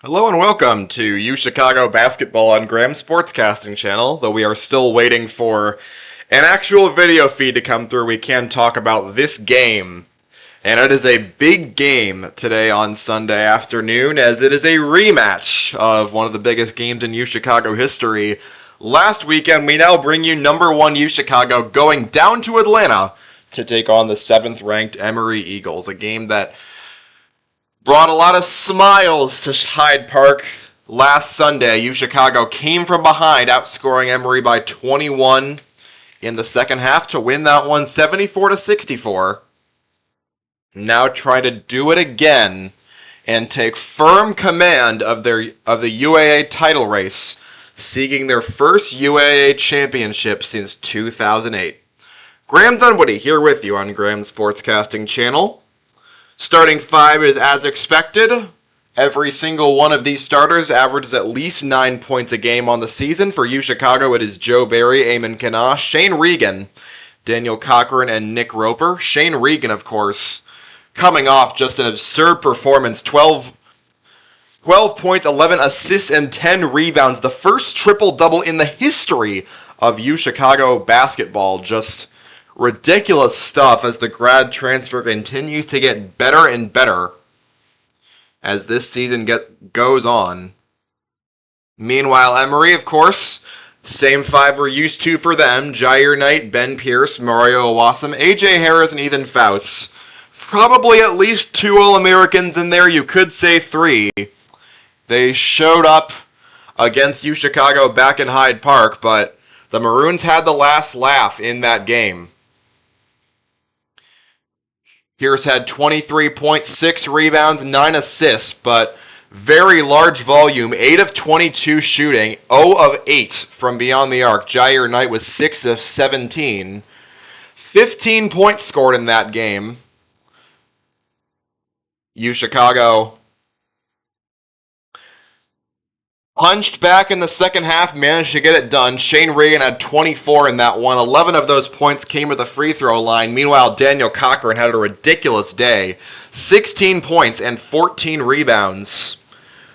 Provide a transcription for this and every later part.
Hello and welcome to U Chicago Basketball on Graham's Sportscasting channel. Though we are still waiting for an actual video feed to come through, we can talk about this game. And it is a big game today on Sunday afternoon, as it is a rematch of one of the biggest games in U Chicago history. Last weekend, we now bring you number one U Chicago going down to Atlanta to take on the 7th-ranked Emory Eagles, a game that brought a lot of smiles to Hyde Park last Sunday. U Chicago came from behind, outscoring Emory by 21 in the second half to win that one 74-64. Now try to do it again and take firm command of the UAA title race, seeking their first UAA championship since 2008. Graham Dunwoody here with you on Graham's Sportscasting channel. Starting five is as expected. Every single one of these starters averages at least 9 points a game on the season. For U Chicago, it is Joe Barry, Eamon Kana, Shane Regan, Daniel Cochran, and Nick Roper. Shane Regan, of course, coming off just an absurd performance. 12 points, 11 assists, and 10 rebounds. The first triple-double in the history of U Chicago basketball. Just ridiculous stuff as the grad transfer continues to get better and better as this season goes on. Meanwhile, Emory, of course, same five we're used to for them. Jair Knight, Ben Pierce, Mario Awasam, AJ Harris, and Ethan Faust. Probably at least 2 All-Americans in there. You could say 3. They showed up against U Chicago back in Hyde Park, but the Maroons had the last laugh in that game. Pierce had 23 points, 6 rebounds, 9 assists, but very large volume, 8 of 22 shooting, 0 of 8 from beyond the arc. Jair Knight was 6 of 17. 15 points scored in that game. U Chicago punched back in the second half, managed to get it done. Shane Regan had 24 in that one. 11 of those points came at the free throw line. Meanwhile, Daniel Cochran had a ridiculous day. 16 points and 14 rebounds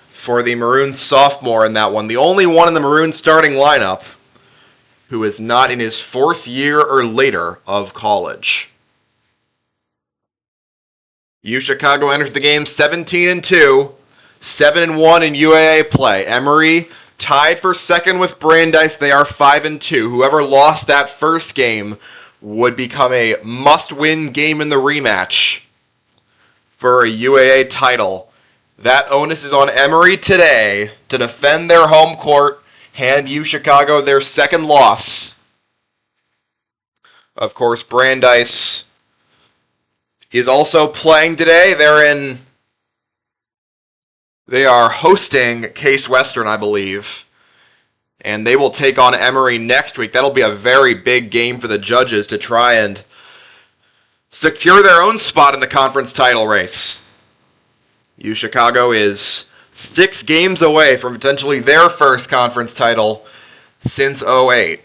for the Maroons sophomore in that one. The only one in the Maroons starting lineup who is not in his 4th year or later of college. U Chicago enters the game 17-2. 7-1 in UAA play. Emory tied for second with Brandeis. They are 5-2. Whoever lost that first game would become a must-win game in the rematch for a UAA title. That onus is on Emory today to defend their home court, hand U Chicago their second loss. Of course, Brandeis is also playing today. They are hosting Case Western, I believe, and they will take on Emory next week. That'll be a very big game for the judges to try and secure their own spot in the conference title race. U Chicago is 6 games away from potentially their first conference title since 2008.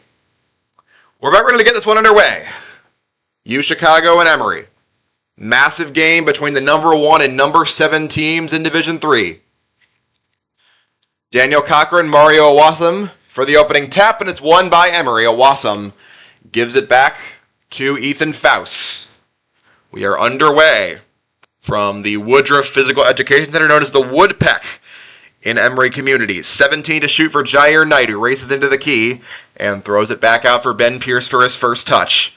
We're about ready to get this one underway. U Chicago and Emory. Massive game between the number 1 and number 7 teams in Division III. Daniel Cochran, Mario Awasam for the opening tap, and it's won by Emory. Awasam gives it back to Ethan Faust. We are underway from the Woodruff Physical Education Center, known as the Woodpeck in Emory Communities. 17 to shoot for Jair Knight, who races into the key and throws it back out for Ben Pierce for his first touch.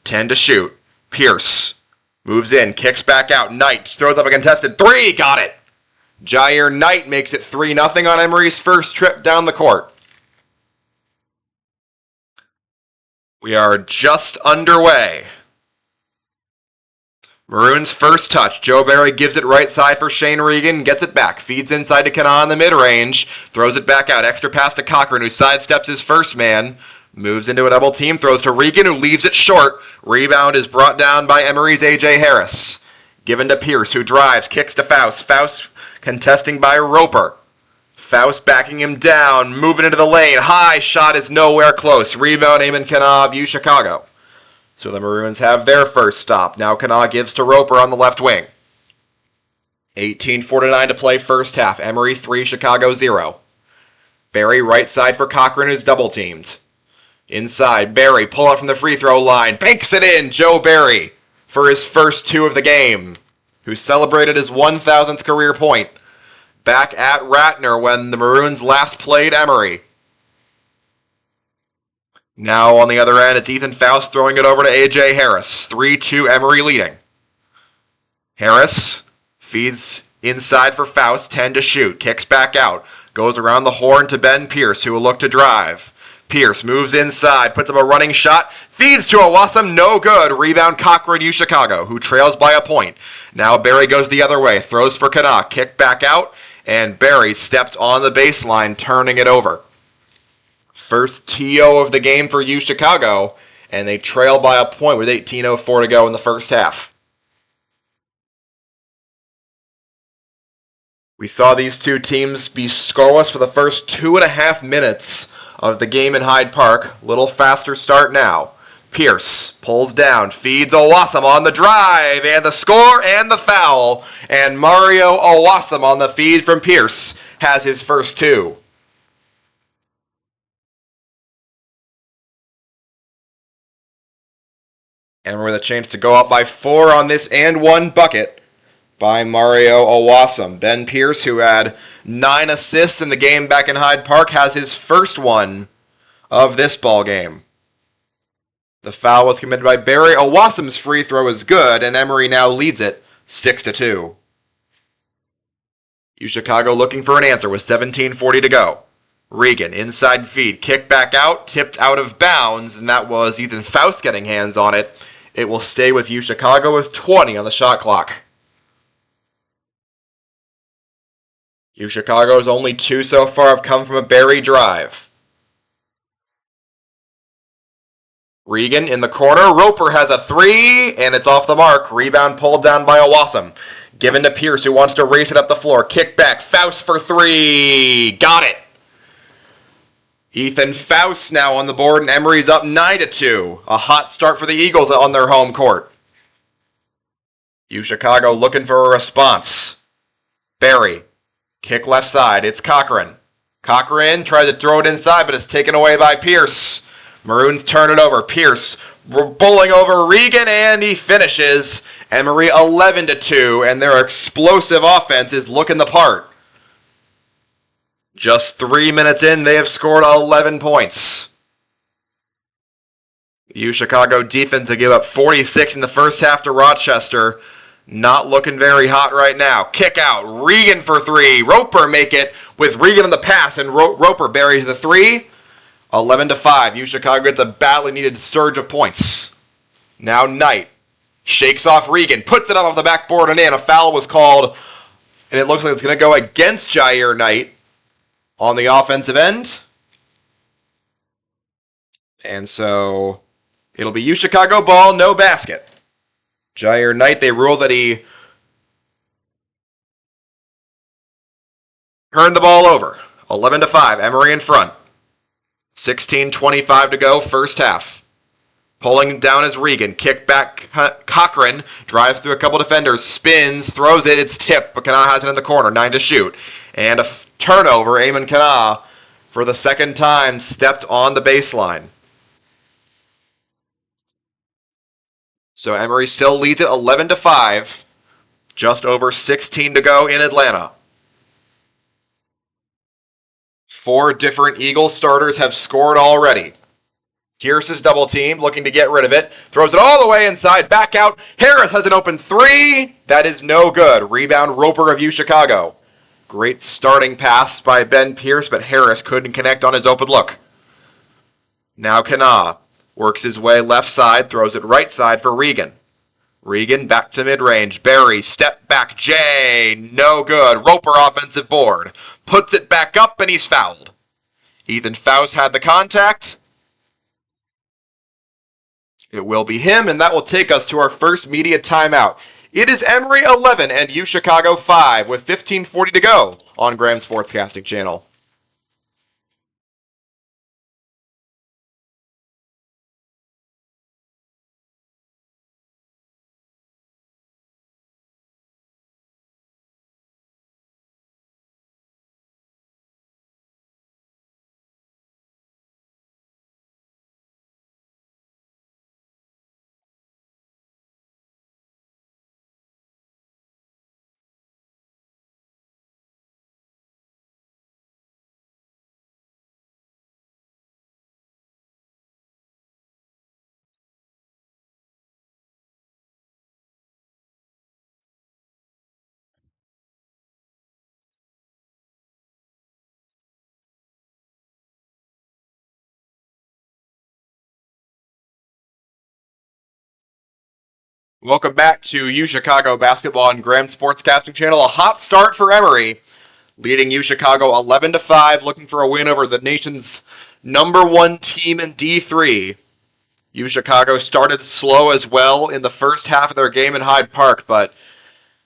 10 to shoot. Pierce moves in, kicks back out. Knight throws up a contested 3, got it. Jair Knight makes it 3-0 on Emory's first trip down the court. We are just underway. Maroons' first touch. Joe Barry gives it right side for Shane Regan, gets it back, feeds inside to Kana in the mid-range, throws it back out, extra pass to Cochran, who sidesteps his first man, moves into a double team, throws to Regan, who leaves it short. Rebound is brought down by Emory's AJ Harris. Given to Pierce, who drives, kicks to Faust. Faust contesting by Roper. Faust backing him down, moving into the lane. High shot is nowhere close. Rebound, Eamon Kana of U Chicago. So the Maroons have their first stop. Now Kana gives to Roper on the left wing. 18:49 to play first half. Emory 3, Chicago 0. Barry right side for Cochran, who's double teamed. Inside, Barry pull up from the free throw line. Banks it in, Joe Barry for his first 2 of the game, who celebrated his 1,000th career point back at Ratner when the Maroons last played Emory. Now on the other end, it's Ethan Faust throwing it over to A.J. Harris. 3-2 Emory leading. Harris feeds inside for Faust, 10 to shoot, kicks back out, goes around the horn to Ben Pierce, who will look to drive. Pierce moves inside, puts up a running shot, feeds to Owasam, no good. Rebound Cochran, U Chicago, who trails by a point. Now Barry goes the other way, throws for Kana, kick back out, and Barry stepped on the baseline, turning it over. First TO of the game for U Chicago, and they trail by a point with 18:04 to go in the first half. We saw these two teams be scoreless for the first 2.5 minutes of the game in Hyde Park. Little faster start now. Pierce pulls down, feeds Owasam on the drive, and the score and the foul. And Mario Owasam on the feed from Pierce has his first 2. And with a chance to go up by 4 on this and 1 bucket by Mario Owasam. Ben Pierce, who had 9 assists in the game back in Hyde Park, has his first one of this ball game. The foul was committed by Barry. Owasam's free throw is good, and Emory now leads it 6-2. U Chicago looking for an answer with 17:40 to go. Regan, inside feed, kick back out, tipped out of bounds, and that was Ethan Faust getting hands on it. It will stay with U Chicago with 20 on the shot clock. U Chicago's only 2 so far have come from a Barry drive. Regan in the corner. Roper has a 3, and it's off the mark. Rebound pulled down by Owasam. Given to Pierce, who wants to race it up the floor. Kick back. Faust for 3. Got it. Ethan Faust now on the board, and Emory's up 9-2. A hot start for the Eagles on their home court. U Chicago looking for a response. Barry. Kick left side. It's Cochran. Cochran tries to throw it inside, but it's taken away by Pierce. Maroons turn it over. Pierce bowling over Regan, and he finishes. Emory 11-2, and their explosive offense is looking the part. Just 3 minutes in, they have scored 11 points. U Chicago defense to give up 46 in the first half to Rochester. Not looking very hot right now. Kick out. Regan for 3. Roper make it with Regan on the pass, and Roper buries the 3. 11-5. U Chicago gets a badly needed surge of points. Now Knight shakes off Regan, puts it up off the backboard and in. A foul was called, and it looks like it's going to go against Jair Knight on the offensive end. And so it'll be U Chicago ball, no basket. Jair Knight, they rule that he turned the ball over. 11-5, Emory in front. 16:25 to go, first half. Pulling down is Regan. Kick back, Cochran drives through a couple defenders, spins, throws it, it's tipped, but Kana has it in the corner, 9 to shoot. And a turnover, Eamon Kana, for the second time, stepped on the baseline. So Emory still leads it 11-5. Just over 16 to go in Atlanta. 4 different Eagles starters have scored already. Pierce is double teamed, looking to get rid of it. Throws it all the way inside, back out. Harris has an open 3. That is no good. Rebound Roper of U Chicago. Great starting pass by Ben Pierce, but Harris couldn't connect on his open look. Now Kana works his way left side, throws it right side for Regan. Regan back to mid-range. Barry, step back, Jay, no good. Roper offensive board. Puts it back up, and he's fouled. Ethan Faust had the contact. It will be him, and that will take us to our first media timeout. It is Emory 11 and U Chicago 5 with 15:40 to go on Graham Sportscasting Channel. Welcome back to U Chicago Basketball on Graham Sportscasting Channel. A hot start for Emory, leading U Chicago 11-5, looking for a win over the nation's #1 team in D3. U Chicago started slow as well in the first half of their game in Hyde Park, but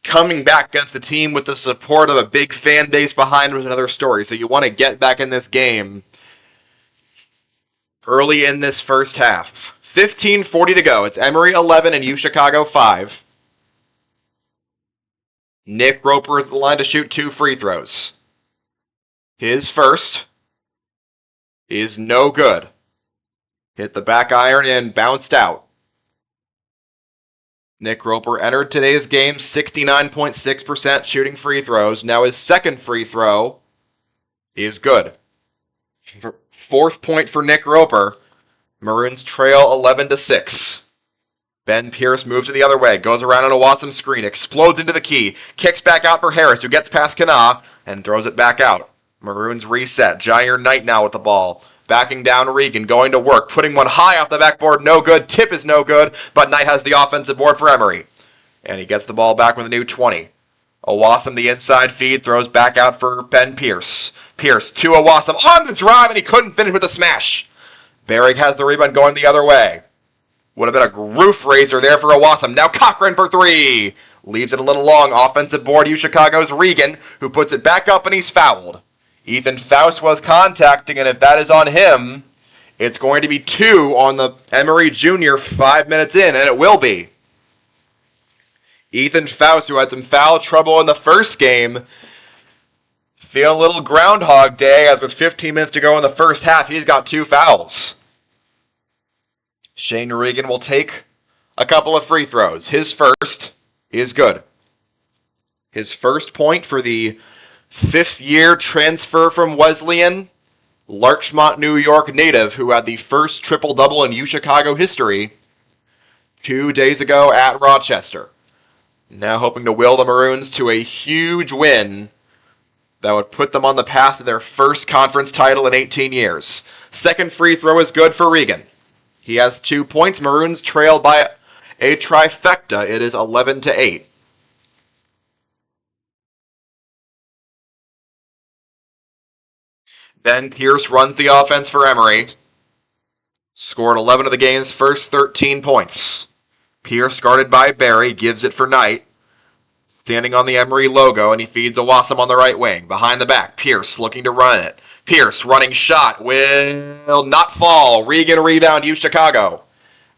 coming back against a team with the support of a big fan base behind was another story. So you want to get back in this game early in this first half. 15:40 to go. It's Emory 11 and U Chicago 5. Nick Roper is at the line to shoot 2 free throws. His first is no good. Hit the back iron and bounced out. Nick Roper entered today's game 69.6% shooting free throws. Now his second free throw is good. Fourth point for Nick Roper. Maroons trail 11-6. Ben Pierce moves to the other way, goes around on a Wasem screen, explodes into the key, kicks back out for Harris, who gets past Kana, and throws it back out. Maroons reset. Jair Knight now with the ball. Backing down Regan, going to work, putting one high off the backboard, no good. Tip is no good, but Knight has the offensive board for Emory. And he gets the ball back with a new 20. Owasam, the inside feed, throws back out for Ben Pierce. Pierce to Owasam on the drive, and he couldn't finish with the smash. Berrig has the rebound going the other way. Would have been a roof raiser there for Owasam. Now Cochran for 3. Leaves it a little long. Offensive board, U Chicago's Regan, who puts it back up, and he's fouled. Ethan Faust was contacting, and if that is on him, it's going to be 2 on the Emory Jr. 5 minutes in, and it will be. Ethan Faust, who had some foul trouble in the first game, feeling a little Groundhog Day, as with 15 minutes to go in the first half, he's got 2 fouls. Shane Regan will take a couple of free throws. His first is good. His first point for the 5th-year transfer from Wesleyan, Larchmont, New York native, who had the first triple-double in U Chicago history 2 days ago at Rochester. Now hoping to will the Maroons to a huge win that would put them on the path to their first conference title in 18 years. Second free throw is good for Regan. He has 2 points. Maroons trail by a trifecta. It is 11-8. Ben Pierce runs the offense for Emory. Scored 11 of the game's first 13 points. Pierce, guarded by Barry, gives it for Knight. Standing on the Emory logo, and he feeds Owasam on the right wing. Behind the back, Pierce looking to run it. Pierce running shot will not fall. Regan rebound, U Chicago.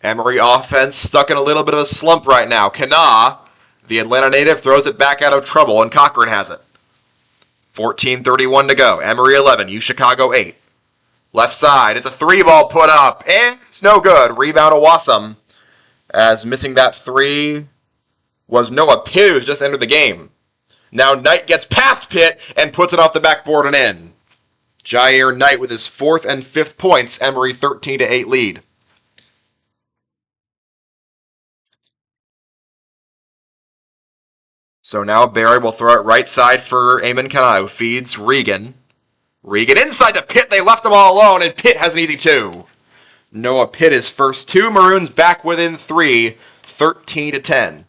Emory offense stuck in a little bit of a slump right now. Kana, the Atlanta native, throws it back out of trouble, and Cochran has it. 14:31 to go. Emory 11, U Chicago 8. Left side, it's a 3-ball put up, and it's no good. Rebound Owasam, as missing that 3 was Noah Pitt, who's just entered the game. Now Knight gets past Pitt and puts it off the backboard and in. Jair Knight with his 4th and 5th points. Emory 13-8 lead. So now Barry will throw it right side for Eamon Kana, who feeds Regan. Regan inside to Pitt. They left him all alone, and Pitt has an easy 2. Noah Pitt his first 2. Maroons back within 3, 13-10.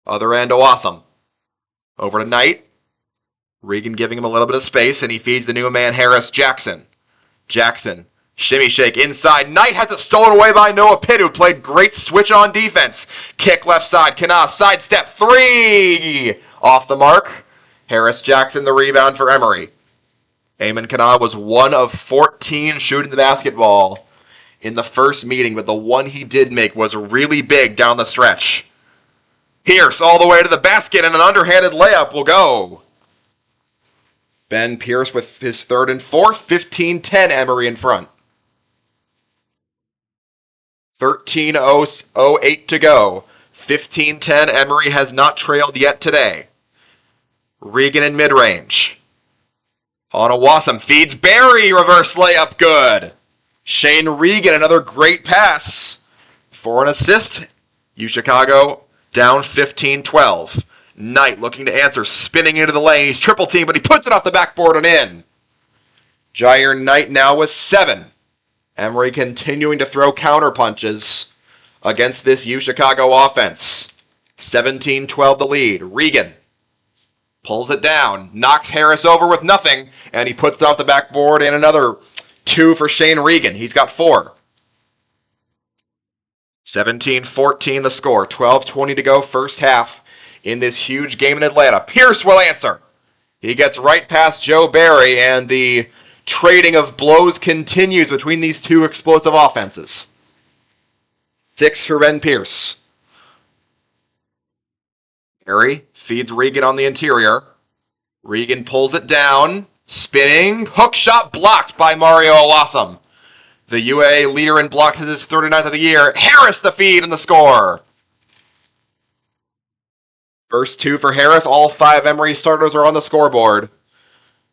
Other end, Owasam. Over to Knight. Regan giving him a little bit of space, and he feeds the new man Harris Jackson. Jackson, shimmy shake inside. Knight has it stolen away by Noah Pitt, who played great switch on defense. Kick left side. Kana sidestep 3. Off the mark. Harris Jackson the rebound for Emory. Eamon Kana was 1 of 14 shooting the basketball in the first meeting, but the one he did make was really big down the stretch. Pierce all the way to the basket, and an underhanded layup will go. Ben Pierce with his 3rd and 4th, 15-10, Emory in front. 13:08 to go. 15-10, Emory has not trailed yet today. Regan in mid-range. On Owasam, feeds Barry, reverse layup, good. Shane Regan, another great pass for an assist. U Chicago down 15-12. Knight looking to answer, spinning into the lane. He's triple team, but he puts it off the backboard and in. Jair Knight now with 7. Emory continuing to throw counter punches. against this U Chicago offense. 17-12 the lead. Regan pulls it down, knocks Harris over with nothing, and he puts it off the backboard, and another 2 for Shane Regan. He's got 4. 17-14 the score. 12:20 to go first half in this huge game in Atlanta. Pierce will answer. He gets right past Joe Barry, and the trading of blows continues between these two explosive offenses. 6 for Ben Pierce. Barry feeds Regan on the interior. Regan pulls it down. Spinning. Hook shot blocked by Mario Awasam. The UA leader in blocks is his 39th of the year. Harris the feed and the score. First 2 for Harris. All 5 Emory starters are on the scoreboard.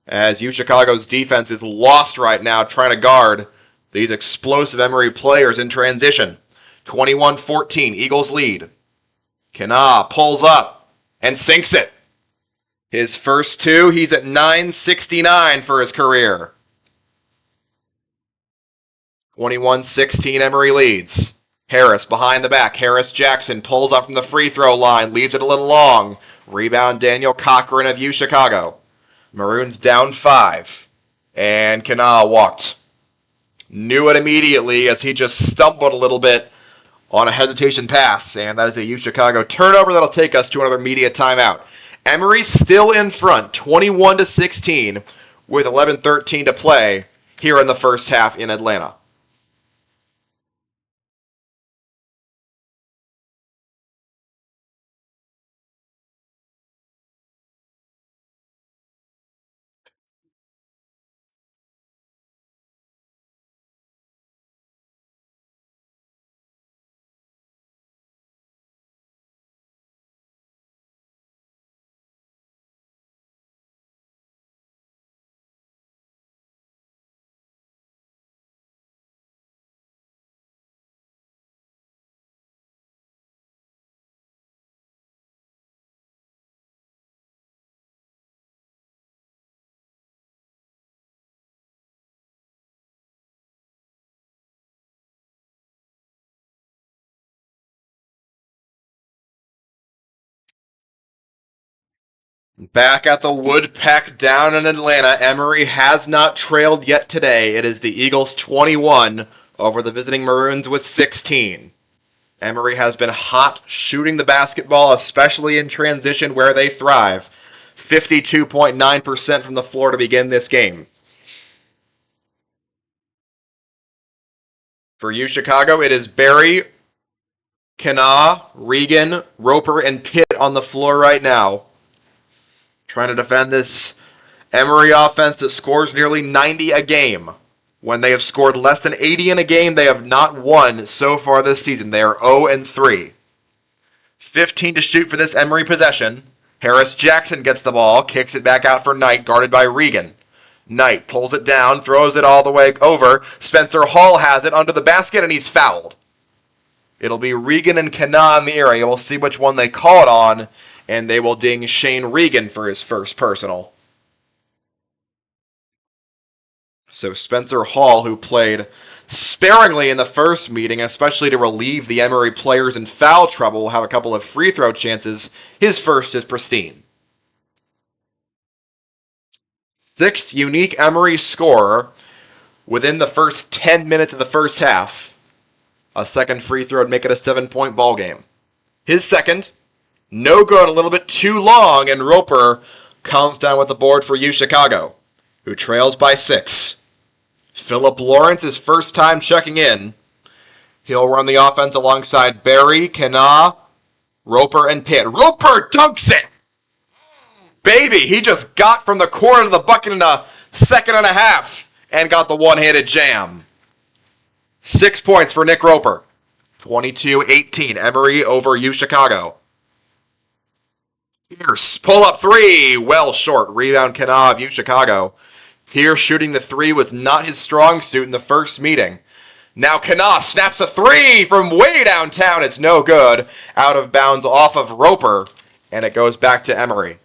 As U Chicago's defense is lost right now trying to guard these explosive Emory players in transition. 21-14, Eagles lead. Kana pulls up and sinks it. His first 2, he's at 969 for his career. 21-16, Emory leads. Harris behind the back. Harris Jackson pulls up from the free throw line, leaves it a little long. Rebound Daniel Cochran of U Chicago. Maroons down 5. And Kana walked. Knew it immediately as he just stumbled a little bit on a hesitation pass. And that is a U Chicago turnover that'll take us to another media timeout. Emory still in front, 21-16, with 11:13 to play here in the first half in Atlanta. Back at the Woodpeck down in Atlanta, Emory has not trailed yet today. It is the Eagles 21 over the visiting Maroons with 16. Emory has been hot shooting the basketball, especially in transition where they thrive. 52.9% from the floor to begin this game. For U Chicago, it is Barry, Kana, Regan, Roper, and Pitt on the floor right now, trying to defend this Emory offense that scores nearly 90 a game. When they have scored less than 80 in a game, they have not won so far this season. They are 0-3. 15 to shoot for this Emory possession. Harris Jackson gets the ball, kicks it back out for Knight, guarded by Regan. Knight pulls it down, throws it all the way over. Spencer Hall has it under the basket, and he's fouled. It'll be Regan and Kana in the area. We'll see which one they call it on, and they will ding Shane Regan for his first personal. So Spencer Hall, who played sparingly in the first meeting, especially to relieve the Emory players in foul trouble, will have a couple of free throw chances. His first is pristine. 6th unique Emory scorer within the first 10 minutes of the first half. A second free throw would make it a 7-point ball game. His second, no good, a little bit too long, and Roper counts down with the board for U Chicago, who trails by 6. Philip Lawrence, his first time checking in. He'll run the offense alongside Barry, Kana, Roper, and Pitt. Roper dunks it! Baby, he just got from the corner to the bucket in a second and a half and got the one-handed jam. 6 points for Nick Roper. 22-18, Emory over U Chicago. Pierce, pull-up 3, well short. Rebound Kana of U Chicago. Here, shooting the 3 was not his strong suit in the first meeting. Now Kana snaps a 3 from way downtown. It's no good. Out of bounds off of Roper, and it goes back to Emory.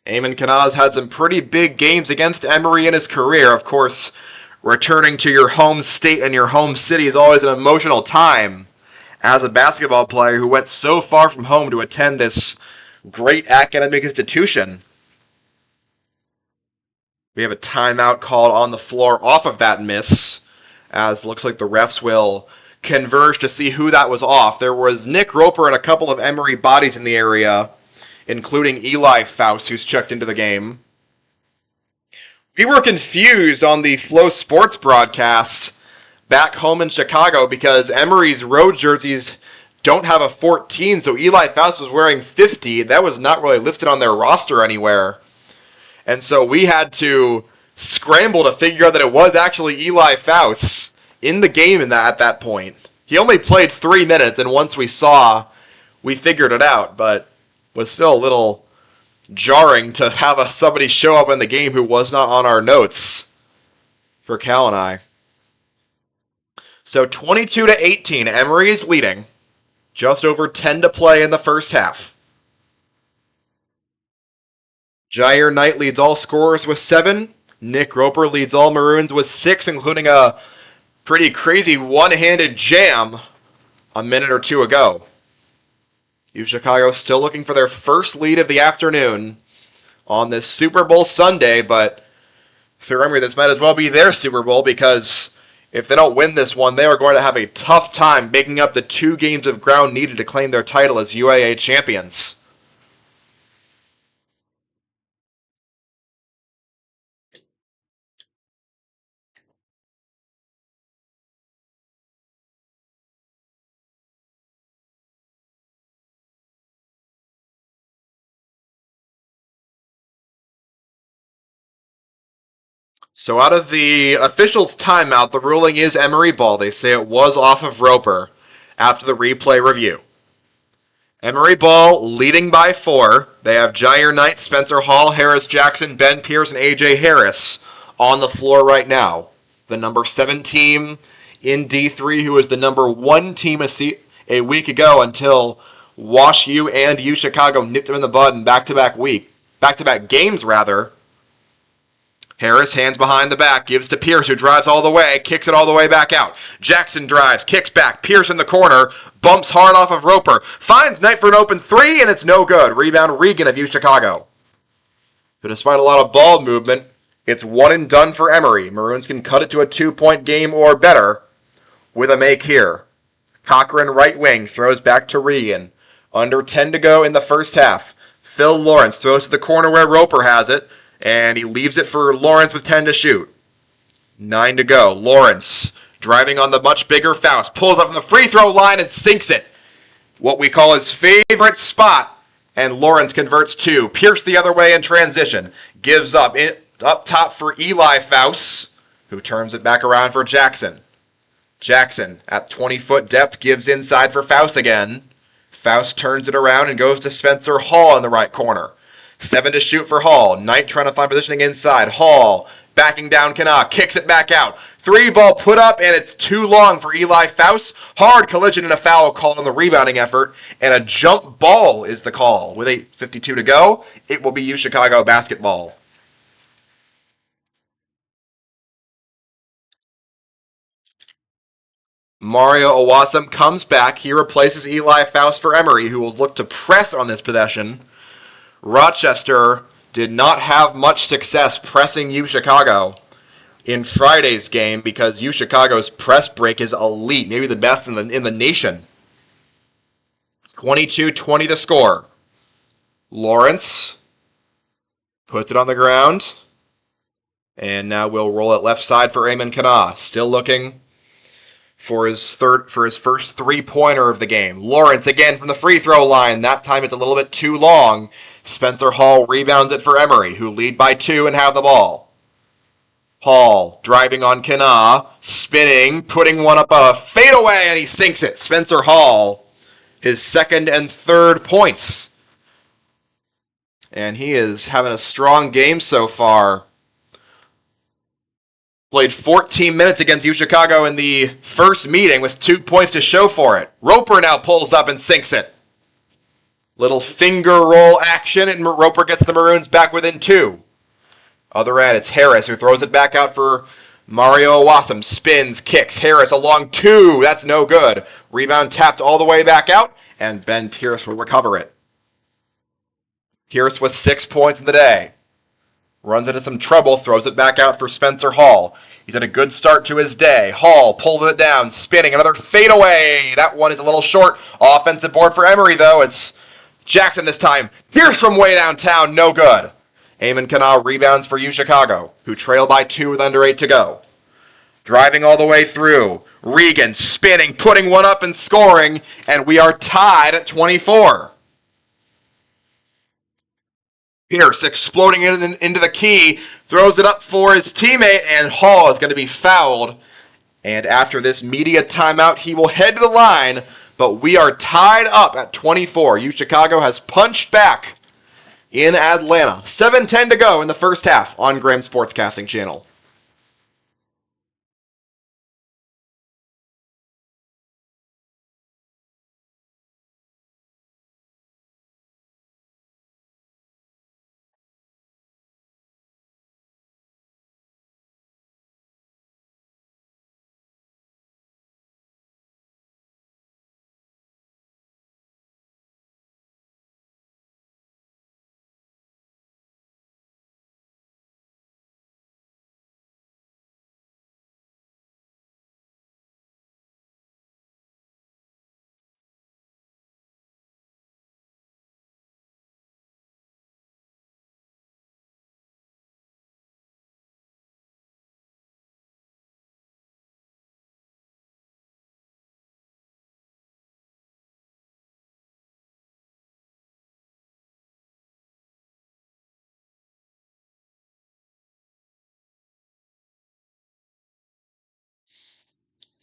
Eamon Kana's had some pretty big games against Emory in his career. Of course, Returning to your home state and your home city is always an emotional time as a basketball player who went so far from home to attend this great academic institution. We have a timeout called on the floor off of that miss, as looks like the refs will converge to see who that was off. There was Nick Roper and a couple of Emory bodies in the area, including Eli Faust, who's checked into the game. We were confused on the Flow Sports broadcast back home in Chicago because Emory's road jerseys don't have a 14, so Eli Faust was wearing 50. That was not really listed on their roster anywhere. And so we had to scramble to figure out that it was actually Eli Faust in the game at that point. He only played 3 minutes, and once we saw, we figured it out, but was still a little jarring to have somebody show up in the game who was not on our notes for Cal and I. So 22-18, Emory is leading. Just over 10 to play in the first half. Jair Knight leads all scorers with 7. Nick Roper leads all Maroons with 6, including a pretty crazy one-handed jam a minute or two ago. Chicago still looking for their first lead of the afternoon on this Super Bowl Sunday, but for Emory, this might as well be their Super Bowl because if they don't win this one, they are going to have a tough time making up the 2 games of ground needed to claim their title as UAA champions. So out of the officials' timeout, the ruling is Emory ball. They say it was off of Roper after the replay review. Emory ball leading by 4. They have Jair Knight, Spencer Hall, Harris Jackson, Ben Pierce, and A.J. Harris on the floor right now. The number 7 team in D3, who was the number 1 team a week ago until Wash U and U Chicago nipped them in the bud in back-to-back games rather. Harris, hands behind the back, gives to Pierce, who drives all the way, kicks it all the way back out. Jackson drives, kicks back, Pierce in the corner, bumps hard off of Roper, finds Knight for an open 3, and it's no good. Rebound Regan of U Chicago. So despite a lot of ball movement, it's one and done for Emory. Maroons can cut it to a 2-point game or better with a make here. Cochran, right wing, throws back to Regan. Under 10 to go in the first half. Phil Lawrence throws to the corner where Roper has it, and he leaves it for Lawrence with 10 to shoot. 9 to go. Lawrence, driving on the much bigger Faust, pulls up from the free throw line and sinks it. What we call his favorite spot, and Lawrence converts 2. Pierce the other way in transition. Gives up top for Eli Faust, who turns it back around for Jackson. Jackson, at 20-foot depth, gives inside for Faust again. Faust turns it around and goes to Spencer Hall in the right corner. 7 to shoot for Hall. Knight trying to find positioning inside. Hall backing down Kanaa. Kicks it back out. 3 ball put up, and it's too long for Eli Faust. Hard collision and a foul called on the rebounding effort. And a jump ball is the call. With 8:52 to go, it will be U Chicago basketball. Mario Owasam comes back. He replaces Eli Faust for Emory, who will look to press on this possession. Rochester did not have much success pressing U Chicago in Friday's game because U Chicago's press break is elite, maybe the best in the nation. 22-20 the score. Lawrence puts it on the ground, and now we'll roll it left side for Eamon Kanaa. Still looking for his first 3-pointer of the game. Lawrence again from the free throw line. That time it's a little bit too long. Spencer Hall rebounds it for Emory, who lead by 2 and have the ball. Hall driving on Kanaa, spinning, putting one up a fadeaway, and he sinks it. Spencer Hall, his 2nd and 3rd points. And he is having a strong game so far. Played 14 minutes against U Chicago in the first meeting with 2 points to show for it. Roper now pulls up and sinks it. Little finger roll action, and Roper gets the Maroons back within 2. Other end, it's Harris who throws it back out for Mario Awesome spins, kicks. Harris along 2. That's no good. Rebound tapped all the way back out, and Ben Pierce will recover it. Pierce with 6 points in the day. Runs into some trouble, throws it back out for Spencer Hall. He's had a good start to his day. Hall pulls it down, spinning, another fadeaway. That one is a little short. Offensive board for Emory, though. It's Jackson this time. Pierce from way downtown, no good. Eamon Kana rebounds for UChicago, who trail by 2 with under 8 to go. Driving all the way through. Regan spinning, putting one up and scoring, and we are tied at 24. Pierce exploding into the key, throws it up for his teammate, and Hall is going to be fouled. And after this media timeout, he will head to the line, but we are tied up at 24. UChicago has punched back in Atlanta. 7:10 to go in the first half on Graham Sportscasting Channel.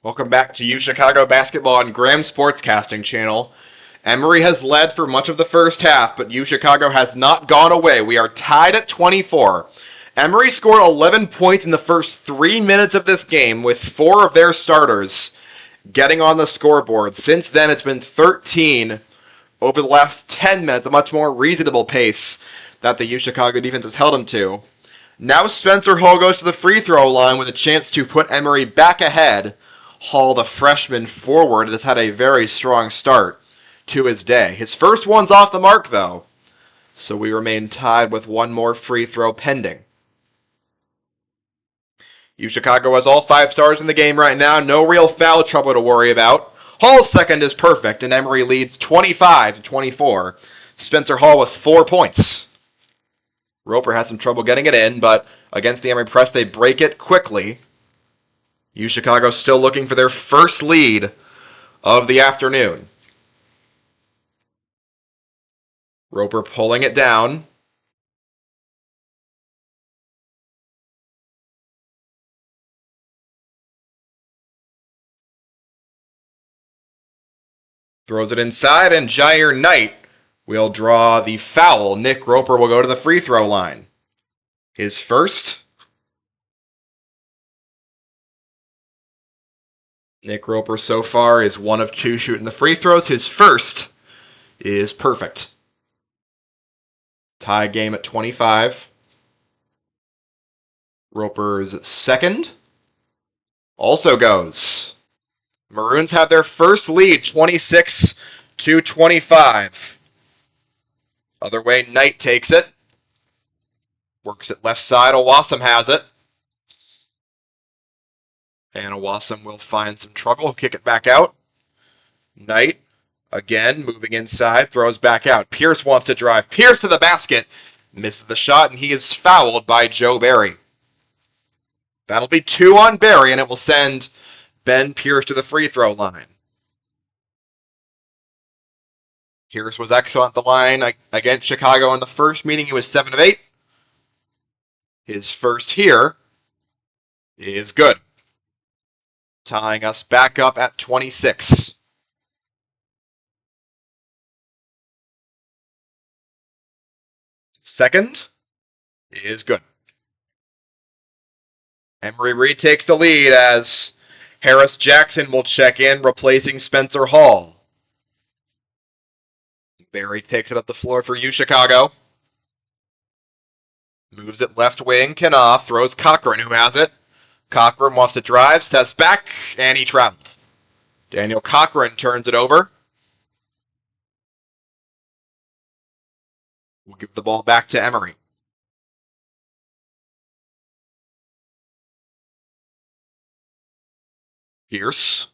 Welcome back to UChicago Basketball on Graham Sportscasting Channel. Emory has led for much of the first half, but UChicago has not gone away. We are tied at 24. Emory scored 11 points in the first 3 minutes of this game, with 4 of their starters getting on the scoreboard. Since then, it's been 13 over the last 10 minutes, a much more reasonable pace that the UChicago defense has held them to. Now Spencer Hall goes to the free throw line with a chance to put Emory back ahead. Hall, the freshman forward, has had a very strong start to his day. His first one's off the mark, though, so we remain tied with one more free throw pending. UChicago has all 5 stars in the game right now. No real foul trouble to worry about. Hall's second is perfect, and Emory leads 25-24. Spencer Hall with 4 points. Roper has some trouble getting it in, but against the Emory press, they break it quickly. UChicago still looking for their first lead of the afternoon. Roper pulling it down. Throws it inside, and Jair Knight will draw the foul. Nick Roper will go to the free throw line. His first. Nick Roper so far is 1 of 2 shooting the free throws. His first is perfect. Tie game at 25. Roper's second also goes. Maroons have their first lead, 26-25. Other way, Knight takes it. Works it left side. Awasam has it. And Awasam will find some trouble. Kick it back out. Knight, again, moving inside, throws back out. Pierce wants to drive. Pierce to the basket. Misses the shot, and he is fouled by Joe Barry. That'll be 2 on Barry, and it will send Ben Pierce to the free throw line. Pierce was excellent at the line against Chicago in the first meeting. He was 7 of 8. His first here is good, tying us back up at 26. Second is good. Emory retakes the lead as Harris Jackson will check in, replacing Spencer Hall. Barry takes it up the floor for UChicago. Moves it left wing. Knopf throws Cochran, who has it. Cochran wants to drive, steps back, and he traveled. Daniel Cochran turns it over. We'll give the ball back to Emory. Pierce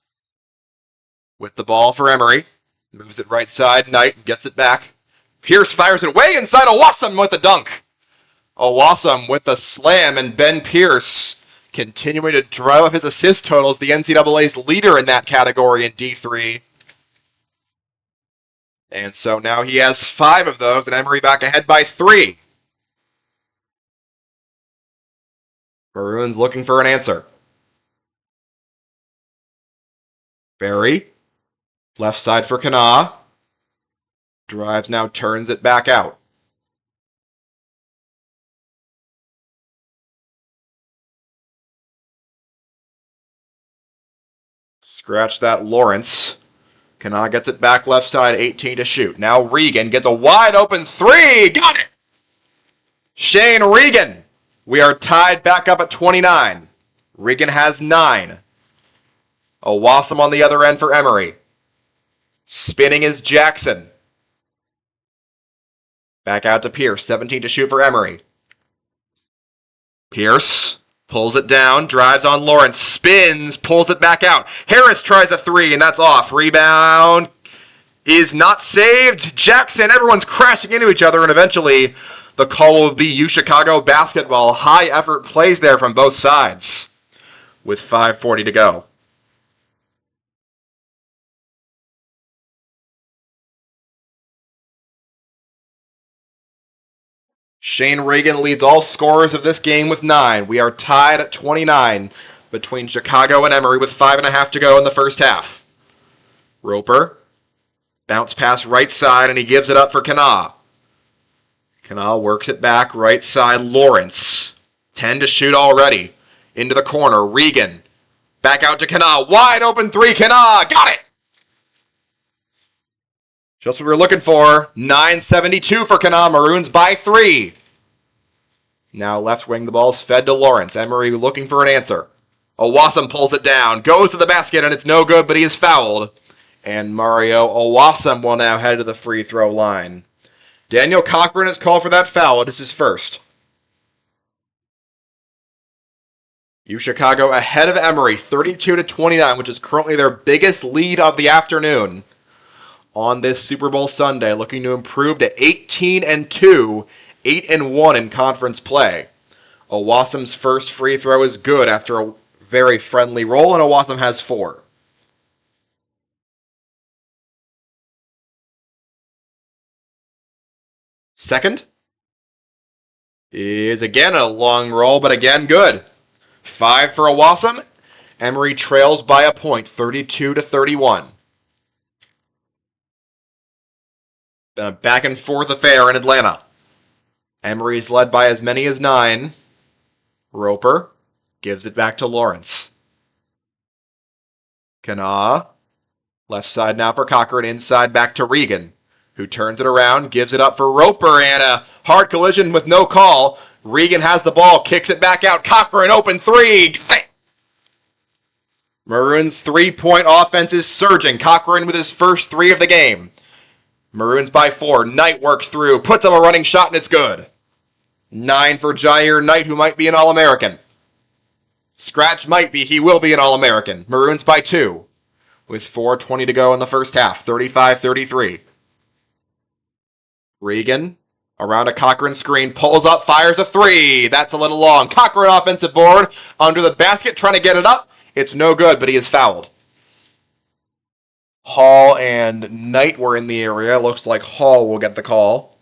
with the ball for Emory. Moves it right side. Knight gets it back. Pierce fires it way inside. Owasam with the dunk. Owasam with the slam, and Ben Pierce continuing to drive up his assist totals. The NCAA's leader in that category in D3. And so now he has 5 of those, and Emory back ahead by 3. Maroons looking for an answer. Barry, left side for Kana. Drives now, turns it back out. Scratch that, Lawrence. Kana gets it back left side, 18 to shoot. Now Regan gets a wide open 3. Got it! Shane Regan. We are tied back up at 29. Regan has 9. Owasam on the other end for Emory. Spinning is Jackson. Back out to Pierce, 17 to shoot for Emory. Pierce pulls it down, drives on Lawrence, spins, pulls it back out. Harris tries a 3, and that's off. Rebound is not saved. Jackson, everyone's crashing into each other, and eventually the call will be UChicago basketball. High effort plays there from both sides with 5:40 to go. Shane Regan leads all scorers of this game with 9. We are tied at 29 between Chicago and Emory with 5.5 to go in the first half. Roper, bounce pass right side, and he gives it up for Kana. Kana works it back right side, Lawrence. 10 to shoot already. Into the corner, Regan. Back out to Kana, wide open 3, Kana, got it! Just what we were looking for. 9:72 for Kana. Maroons by 3. Now left wing, the ball's fed to Lawrence. Emory looking for an answer. Owasam pulls it down. Goes to the basket, and it's no good, but he is fouled. And Mario Owasam will now head to the free throw line. Daniel Cochran is called for that foul. It is his first. UChicago ahead of Emory, 32 to 29, which is currently their biggest lead of the afternoon. On this Super Bowl Sunday, looking to improve to 18-2, 8-1 in conference play. Owasam's first free throw is good after a very friendly roll, and Owasam has 4. Second is again a long roll, but again good. 5 for Owasam. Emory trails by a point, 32 to 31. Been a back and forth affair in Atlanta. Emory's led by as many as 9. Roper gives it back to Lawrence. Kana. Left side now for Cochran. Inside back to Regan, who turns it around, gives it up for Roper, and a hard collision with no call. Regan has the ball, kicks it back out. Cochran open 3. Maroons' 3-point offense is surging. Cochran with his first 3 of the game. Maroons by 4. Knight works through, puts up a running shot, and it's good. 9 for Jair Knight, who might be an All-American. Scratch might be, he will be an All-American. Maroons by 2, with 4:20 to go in the first half, 35-33. Regan, around a Cochran screen, pulls up, fires a 3. That's a little long. Cochran offensive board, under the basket, trying to get it up. It's no good, but he is fouled. Hall and Knight were in the area. Looks like Hall will get the call.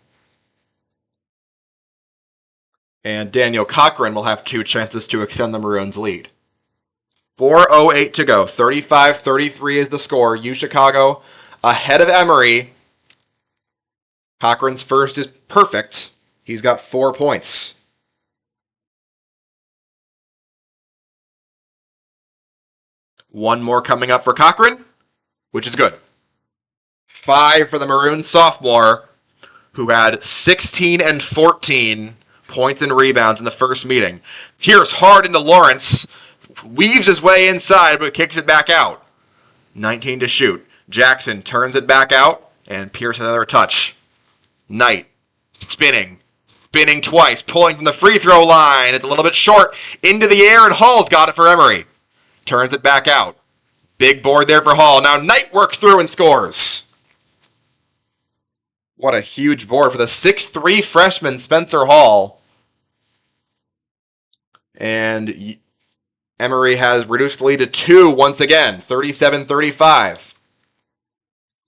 And Daniel Cochran will have 2 chances to extend the Maroons' lead. 4:08 to go. 35-33 is the score. UChicago ahead of Emory. Cochran's first is perfect. He's got 4 points. One more coming up for Cochran, which is good. 5 for the Maroons sophomore, who had 16 and 14 points and rebounds in the first meeting. Here's hard into Lawrence. weaves his way inside, but kicks it back out. 19 to shoot. Jackson turns it back out, and Pierce has another touch. Knight, spinning twice, pulling from the free throw line. It's a little bit short, into the air, and Hall's got it for Emory. Turns it back out. Big board there for Hall. Now Knight works through and scores. What a huge board for the 6'3" freshman Spencer Hall. And Emory has reduced the lead to 2 once again, 37-35.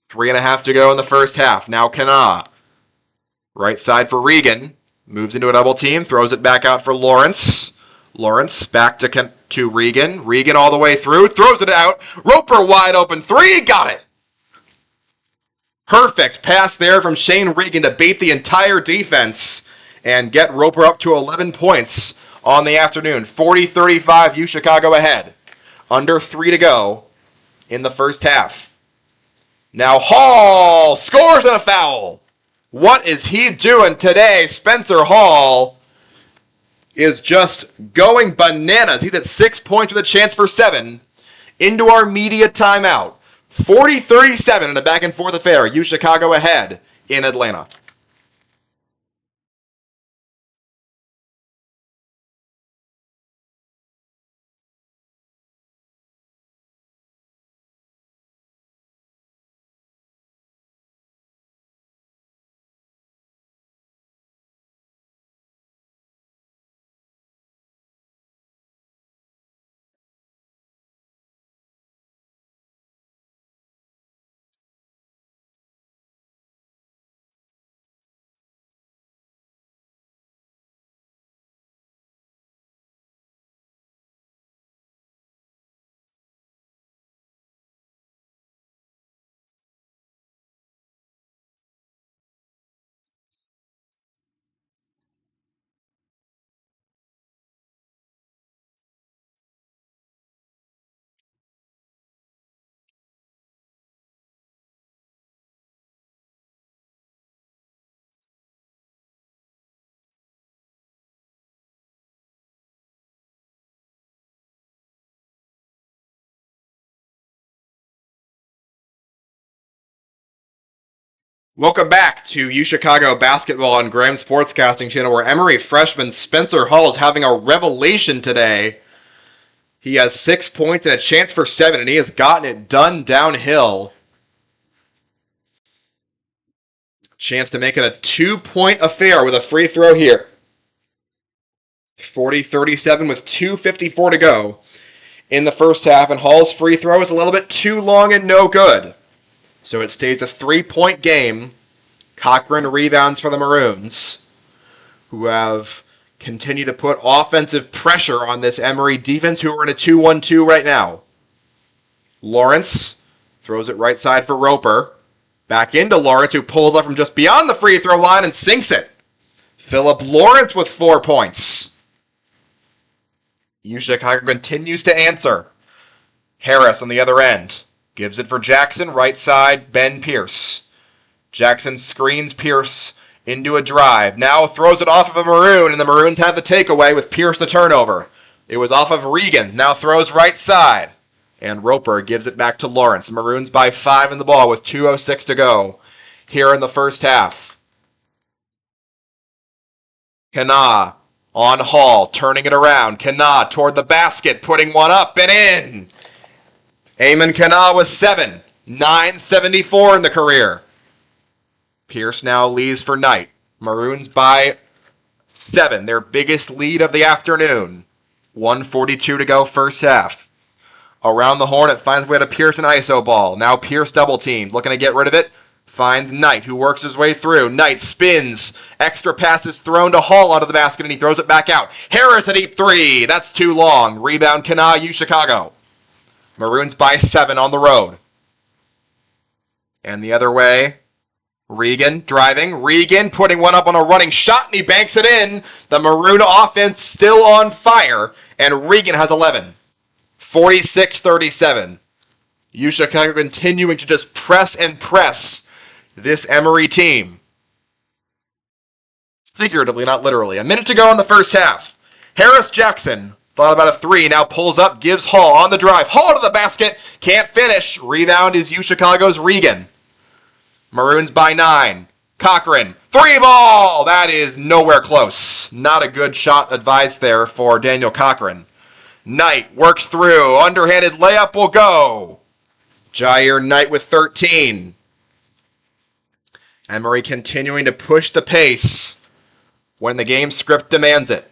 3.5 to go in the first half. Now Kana. Right side for Regan. Moves into a double team, throws it back out for Lawrence. Lawrence back to Regan. Regan all the way through, throws it out. Roper wide open, 3, got it. Perfect pass there from Shane Regan to bait the entire defense and get Roper up to 11 points on the afternoon. 40-35, UChicago ahead. Under 3 to go in the first half. Now Hall scores on a foul. What is he doing today? Spencer Hall is just going bananas. He's at 6 points with a chance for 7 into our media timeout. 40-37 in a back and forth affair. UChicago ahead in Atlanta. Welcome back to UChicago Basketball on Graham Sportscasting Channel, where Emory freshman Spencer Hall is having a revelation today. He has 6 points and a chance for 7, and he has gotten it done downhill. Chance to make it a 2-point affair with a free throw here. 40-37 with 2:54 to go in the first half, and Hall's free throw is a little bit too long and no good. So it stays a 3-point game. Cochran rebounds for the Maroons, who have continued to put offensive pressure on this Emory defense, who are in a 2-1-2 right now. Lawrence throws it right side for Roper. Back into Lawrence, who pulls up from just beyond the free throw line and sinks it. Philip Lawrence with 4 points. UChicago continues to answer. Harris on the other end. Gives it for Jackson, right side, Ben Pierce. Jackson screens Pierce into a drive. Now throws it off of a Maroon, and the Maroons have the takeaway with Pierce the turnover. It was off of Regan. Now throws right side. And Roper gives it back to Lawrence. Maroons by 5 in the ball with 2:06 to go here in the first half. Kana on Hall, turning it around. Kana toward the basket, putting one up and in. Eamon Kana with 7. 974 in the career. Pierce now leaves for Knight. Maroons by 7. Their biggest lead of the afternoon. 1:42 to go first half. Around the horn, it finds way to Pierce and ISO ball. Now Pierce double teamed. Looking to get rid of it. Finds Knight, who works his way through. Knight spins. Extra pass is thrown to Hall onto the basket, and he throws it back out. Harris a deep 3. That's too long. Rebound Kana, UChicago. Maroons by 7 on the road. And the other way, Regan driving. Regan putting one up on a running shot, and he banks it in. The Maroon offense still on fire, and Regan has 11. 46-37. UChicago continuing to just press and press this Emory team. Figuratively, not literally. A minute to go in the first half. Harris Jackson Thought about a three. Now pulls up, gives Hall on the drive. Hall to the basket. Can't finish. Rebound is UChicago's Regan. Maroons by 9. Cochran. Three ball! That is nowhere close. Not a good shot advice there for Daniel Cochran. Knight works through. Underhanded layup will go. Jair Knight with 13. Emory continuing to push the pace when the game script demands it.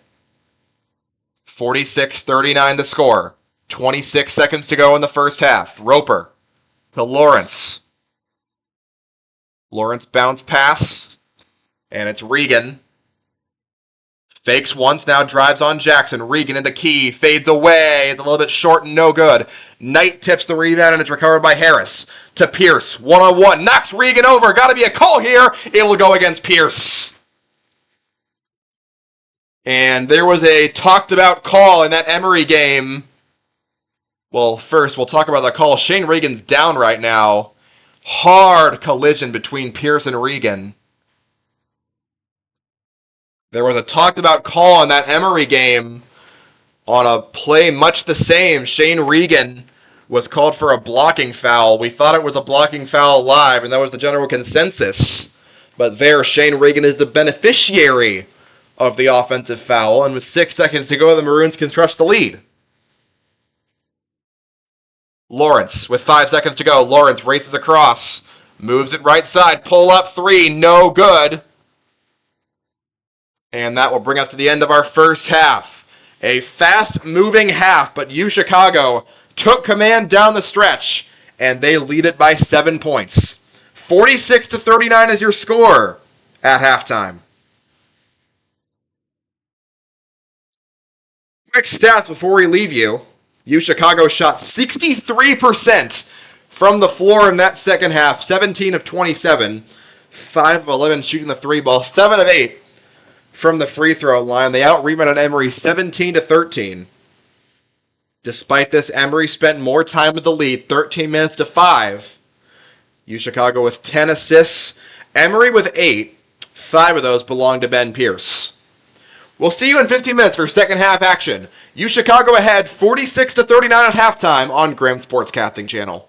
46-39 the score. 26 seconds to go in the first half. Roper to Lawrence. Lawrence bounce pass, and it's Regan. Fakes once, now drives on Jackson. Regan in the key, fades away. It's a little bit short and no good. Knight tips the rebound, and it's recovered by Harris. To Pierce, one-on-one. Knocks Regan over. Got to be a call here. It will go against Pierce. And there was a talked-about call in that Emory game. Well, first, we'll talk about the call. Shane Regan's down right now. Hard collision between Pierce and Regan. There was a talked-about call in that Emory game on a play much the same. Shane Regan was called for a blocking foul. We thought it was a blocking foul live, and that was the general consensus. But there, Shane Regan is the beneficiary of the offensive foul, and with 6 seconds to go, the Maroons can stretch the lead. Lawrence, with 5 seconds to go, Lawrence races across, moves it right side, pull up three, no good. And that will bring us to the end of our first half. A fast-moving half, but UChicago took command down the stretch, and they lead it by 7 points. 46-39 is your score at halftime. Quick stats before we leave you. UChicago shot 63% from the floor in that second half, 17 of 27, 5 of 11 shooting the three ball, 7 of 8 from the free throw line. They out-rebounded Emory 17-13. Despite this, Emory spent more time with the lead, 13 minutes to 5. UChicago with 10 assists, Emory with 8. 5 of those belong to Ben Pierce. We'll see you in 15 minutes for second half action. UChicago ahead 46-39 at halftime on Graham Sportscasting Channel.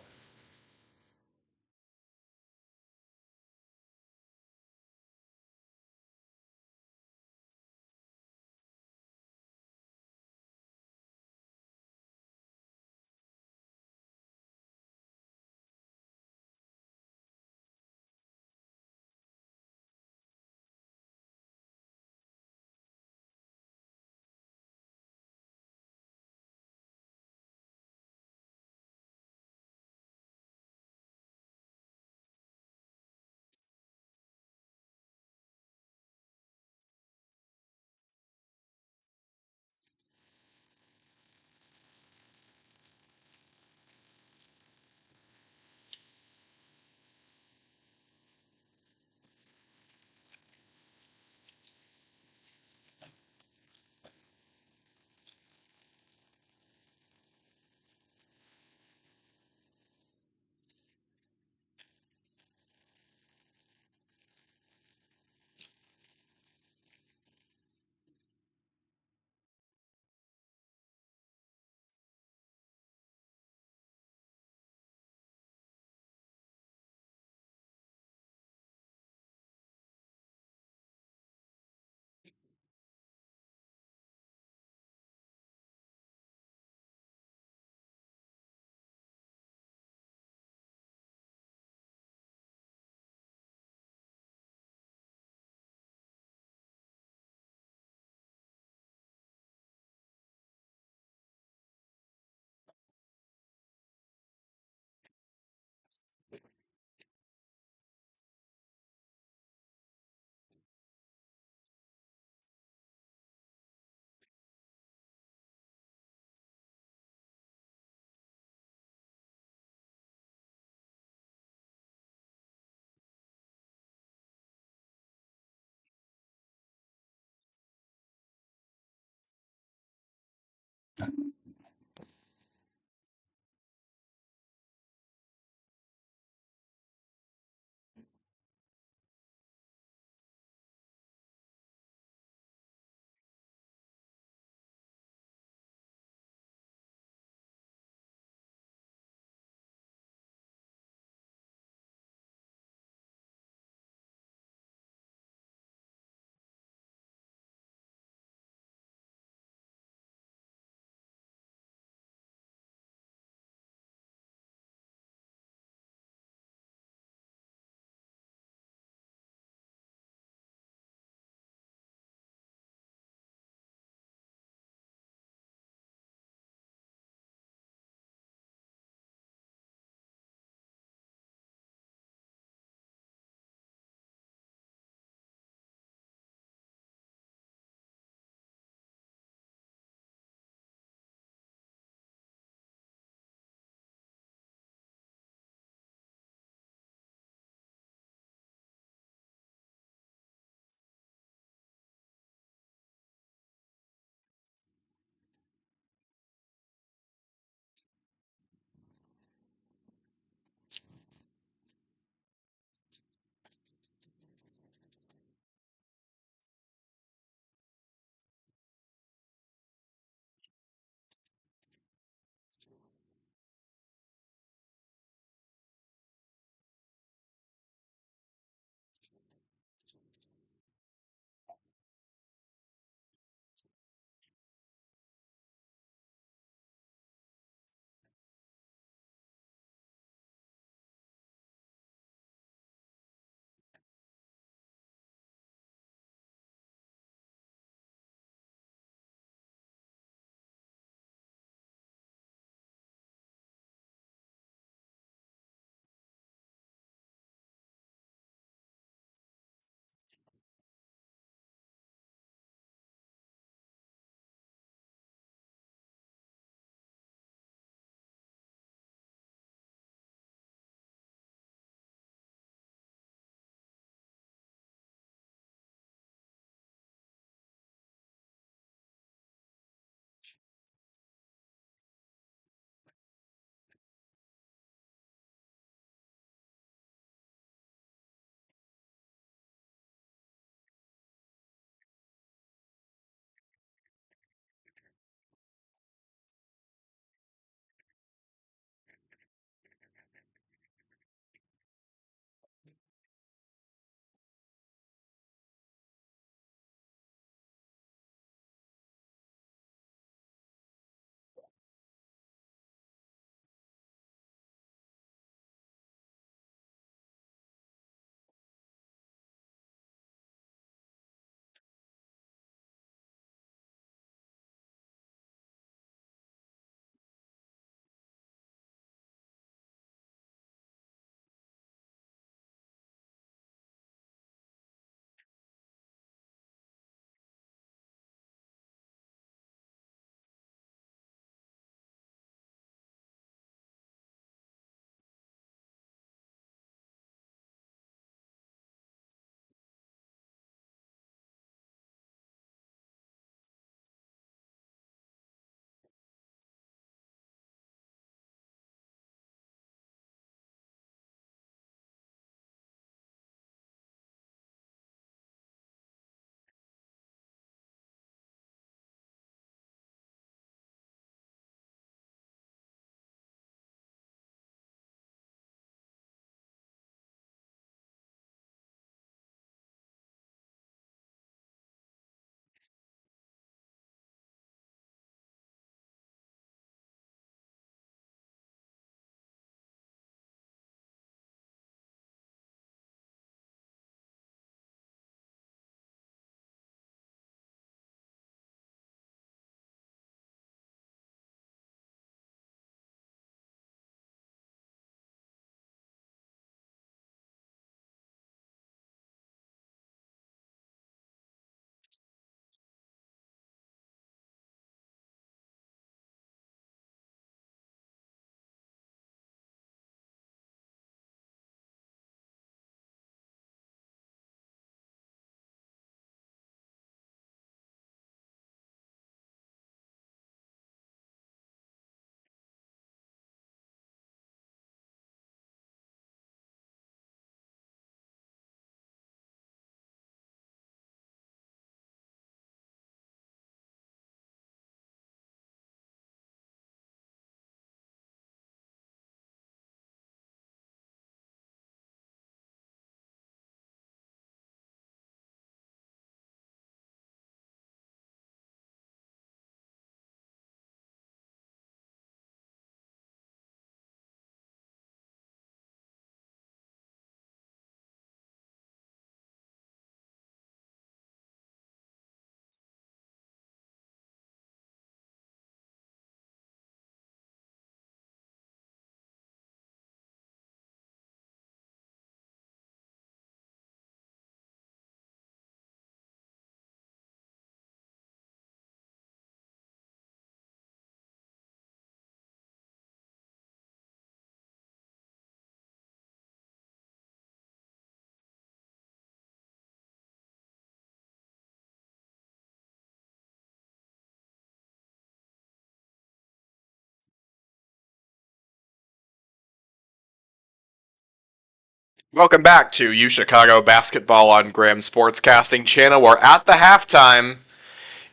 Welcome back to U Chicago Basketball on Graham Sportscasting Channel, where at the halftime,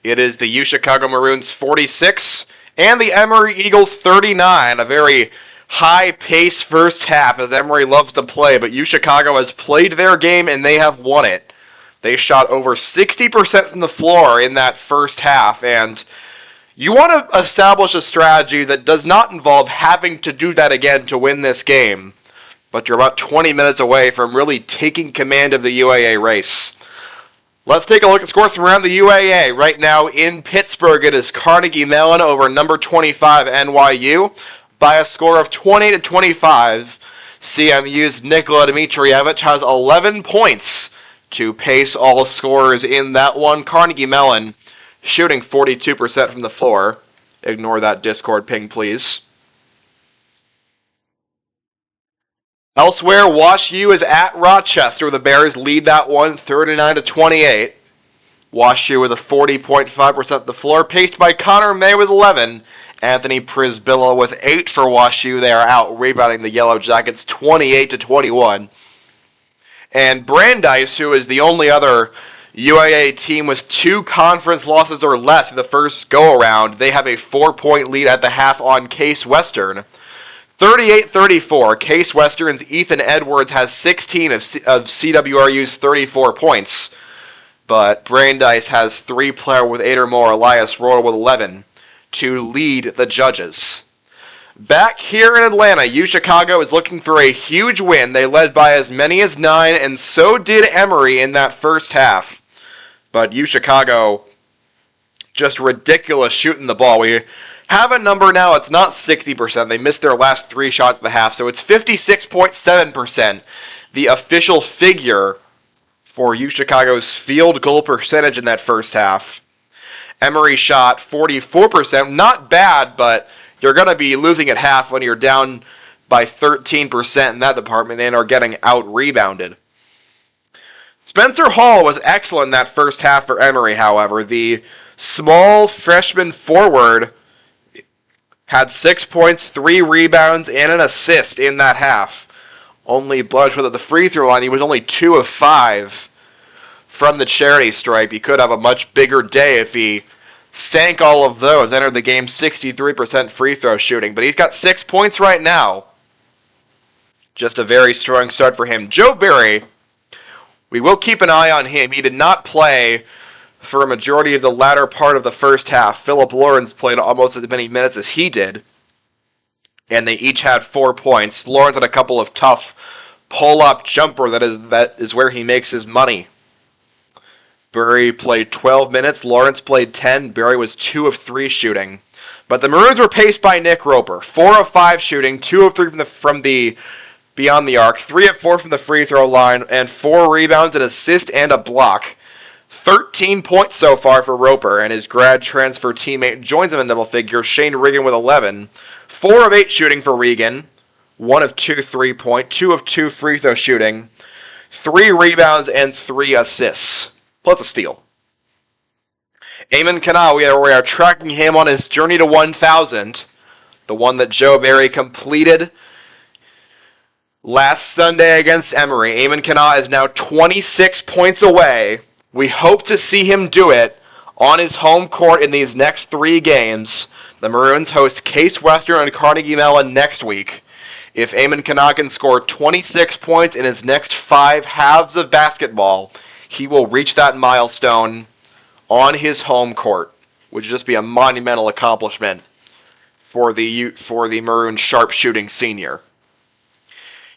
it is the U Chicago Maroons 46 and the Emory Eagles 39. A very high-paced first half, as Emory loves to play, but U Chicago has played their game and they have won it. They shot over 60% from the floor in that first half, and you want to establish a strategy that does not involve having to do that again to win this game, but you're about 20 minutes away from really taking command of the UAA race. Let's take a look at scores from around the UAA. Right now in Pittsburgh, it is Carnegie Mellon over number 25 NYU by a score of 20-25. CMU's Nikola Dmitrievich has 11 points to pace all scorers in that one. Carnegie Mellon shooting 42% from the floor. Ignore that Discord ping, please. Elsewhere, Wash U is at Rochester. The Bears lead that one 39-28. Wash U with a 40.5% of the floor, paced by Connor May with 11. Anthony Prisbilla with 8 for Wash U. They are out rebounding the Yellow Jackets 28-21. And Brandeis, who is the only other UAA team with 2 conference losses or less in the first go-around, they have a 4-point lead at the half on Case Western. 38-34. Case Western's Ethan Edwards has 16 of CWRU's 34 points. But Brandeis has 3 players with 8 or more, Elias Royal with 11, to lead the judges. Back here in Atlanta, U Chicago is looking for a huge win. They led by as many as 9, and so did Emory in that first half. But U Chicago, just ridiculous shooting the ball. We have a number now, it's not 60%. They missed their last 3 shots of the half, so it's 56.7%. The official figure for U Chicago's field goal percentage in that first half. Emory shot 44%. Not bad, but you're going to be losing at half when you're down by 13% in that department and are getting out-rebounded. Spencer Hall was excellent in that first half for Emory, however. The small freshman forward had 6 points, 3 rebounds, and an assist in that half. Only bludged with at the free throw line. He was only 2 of 5 from the charity stripe. He could have a much bigger day if he sank all of those. Entered the game 63% free throw shooting. But he's got 6 points right now. Just a very strong start for him. Joe Barry, we will keep an eye on him. He did not play for a majority of the latter part of the first half. Philip Lawrence played almost as many minutes as he did, and they each had 4 points. Lawrence had a couple of tough pull-up jumper. That is where he makes his money. Barry played 12 minutes. Lawrence played 10. Barry was 2 of 3 shooting. But the Maroons were paced by Nick Roper. 4 of 5 shooting, 2 of 3 from the beyond the arc, 3 of 4 from the free throw line, and 4 rebounds, an assist, and a block. 13 points so far for Roper, and his grad transfer teammate joins him in double figures, Shane Regan with 11. 4 of 8 shooting for Regan. 1 of 2 3-point, 2 of 2 free throw shooting. 3 rebounds and 3 assists, plus a steal. Eamon Kana, we are tracking him on his journey to 1,000. The one that Joe Barry completed last Sunday against Emory. Eamon Kana is now 26 points away. We hope to see him do it on his home court in these next 3 games. The Maroons host Case Western and Carnegie Mellon next week. If Eamon Kana can score 26 points in his next 5 halves of basketball, he will reach that milestone on his home court, which would just be a monumental accomplishment for the Maroon sharpshooting senior.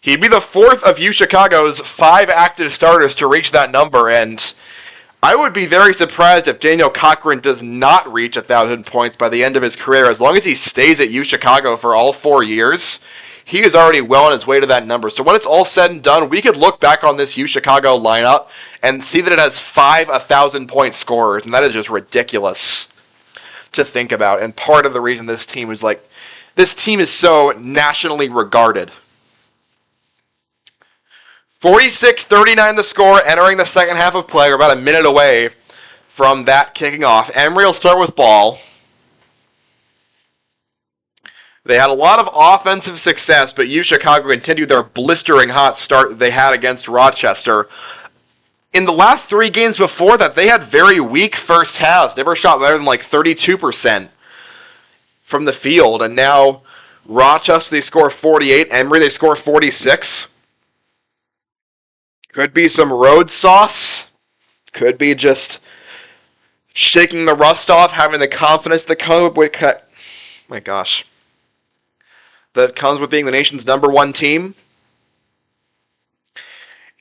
He'd be the 4th of U Chicago's 5 active starters to reach that number, and I would be very surprised if Daniel Cochran does not reach 1,000 points by the end of his career. As long as he stays at U Chicago for all 4 years, he is already well on his way to that number. So when it's all said and done, we could look back on this U Chicago lineup and see that it has 5 1,000-point scorers, and that is just ridiculous to think about. And part of the reason this team is so nationally regarded. 46-39 the score, entering the second half of play. We're about a minute away from that kicking off. Emory will start with ball. They had a lot of offensive success, but Chicago continued their blistering hot start they had against Rochester. In the last 3 games before that, they had very weak first halves. Never shot better than like 32% from the field. And now Rochester, they score 48. Emory, they score 46. Could be some road sauce. Could be just shaking the rust off, having the confidence that comes with... My gosh. That comes with being the nation's #1 team.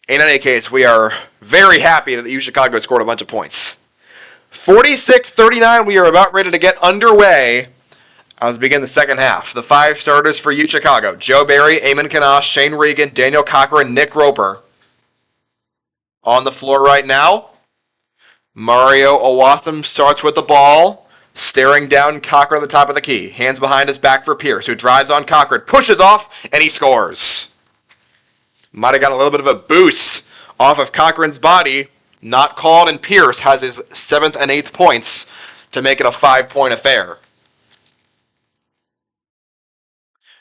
In any case, we are very happy that Chicago scored a bunch of points. 46-39, we are about ready to get underway as we begin the second half. The 5 starters for Chicago: Joe Barry, Eamon Kanash, Shane Regan, Daniel Cochran, Nick Roper. On the floor right now, Mario Owatham starts with the ball, staring down Cochran at the top of the key. Hands behind his back for Pierce, who drives on Cochran, pushes off, and he scores. Might have got a little bit of a boost off of Cochran's body. Not called, and Pierce has his 7th and 8th points to make it a 5-point affair.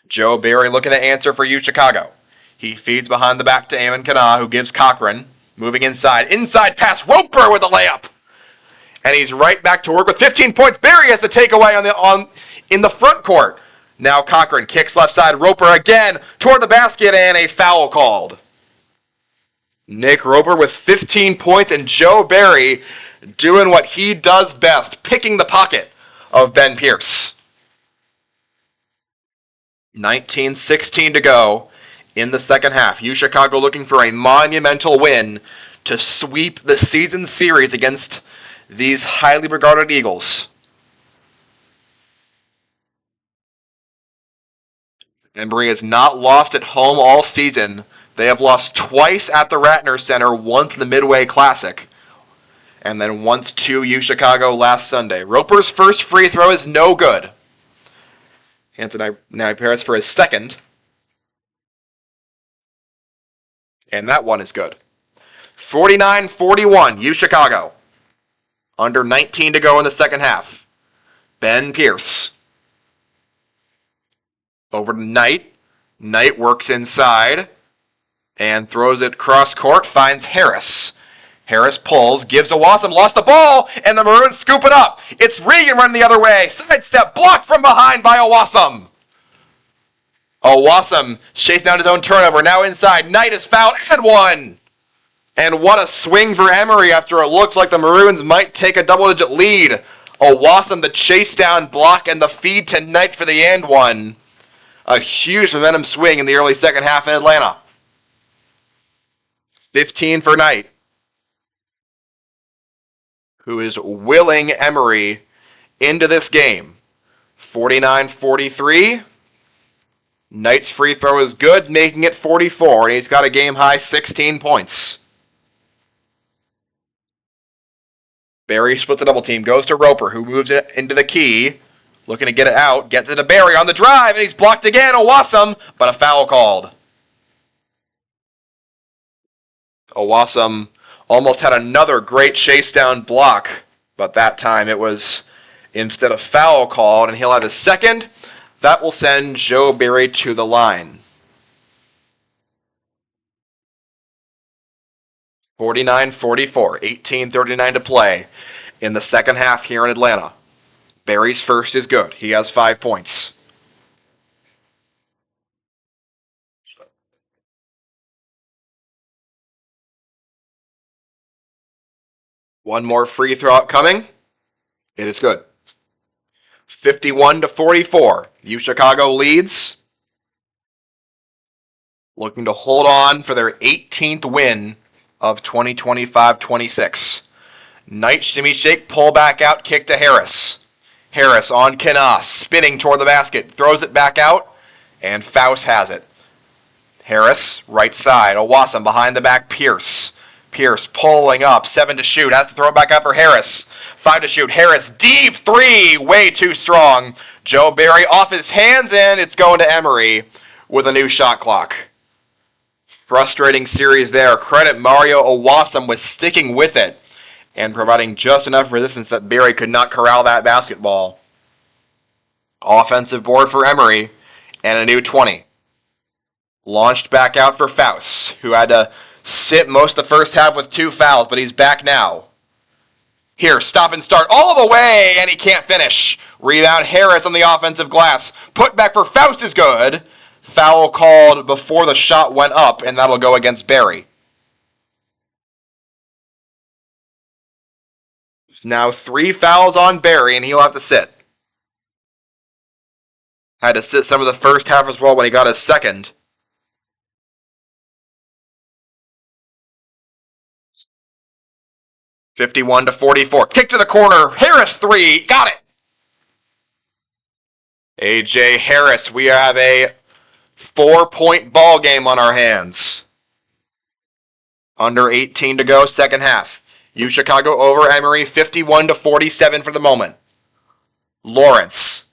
Joe Barry looking to answer for Chicago. He feeds behind the back to Eamon Kana, who gives Cochran. Moving inside. Inside pass. Roper with a layup. And he's right back to work with 15 points. Barry has the takeaway in the front court. Now Cochran kicks left side. Roper again toward the basket, and a foul called. Nick Roper with 15 points, and Joe Barry doing what he does best, picking the pocket of Ben Pierce. 19:16 to go in the second half. Chicago looking for a monumental win to sweep the season series against these highly regarded Eagles. Emory has not lost at home all season. They have lost twice at the Ratner Center, once in the Midway Classic, and then once to Chicago last Sunday. Roper's first free throw is no good. Hanson now prepares for his second. And that one is good. 49-41, Chicago. Under 19 to go in the second half. Ben Pierce. Over to Knight. Knight works inside and throws it cross court. Finds Harris. Harris pulls, gives Owatham, lost the ball, and the Maroons scoop it up. It's Regan running the other way. Sidestep blocked from behind by Owatham. Owatham chasing down his own turnover. Now inside. Knight is fouled and one. And what a swing for Emory after it looked like the Maroons might take a double-digit lead. Owatham, the chase down block, and the feed to Knight for the and one. A huge momentum swing in the early second half in Atlanta. 15 for Knight, who is willing Emory into this game. 49-43. Knight's free throw is good, making it 44, and he's got a game-high 16 points. Barry splits the double team, goes to Roper, who moves it into the key, looking to get it out, gets it to Barry on the drive, and he's blocked again. Owatham, but a foul called. Owatham almost had another great chase down block, but that time it was instead of foul called, and he'll have his second. That will send Joe Barry to the line. 49-44, 18:39 to play in the second half here in Atlanta. Barry's first is good. He has 5 points. One more free throw coming. It is good. 51-44. Chicago leads. Looking to hold on for their 18th win of 2025-26. Knight shimmy shake, pull back out, kick to Harris. Harris on Knaus, spinning toward the basket, throws it back out, and Faust has it. Harris, right side, Owatham behind the back, Pierce. Pierce pulling up, 7 to shoot, has to throw it back up for Harris. 5 to shoot, Harris, deep 3, way too strong. Joe Barry off his hands, and it's going to Emory with a new shot clock. Frustrating series there. Credit Mario Owatham with sticking with it and providing just enough resistance that Barry could not corral that basketball. Offensive board for Emory, and a new 20. Launched back out for Faust, who had to sit most of the first half with 2 fouls, but he's back now. Here, stop and start all the way, and he can't finish. Rebound Harris on the offensive glass. Put back for Faust is good. Foul called before the shot went up, and that'll go against Barry. Now 3 fouls on Barry, and he'll have to sit. Had to sit some of the first half as well when he got his second. (51-44). Kick to the corner. Harris 3. Got it. A.J. Harris. We have a 4-point ball game on our hands. Under 18 to go, second half. U Chicago over Emory, 51-47 for the moment. Lawrence.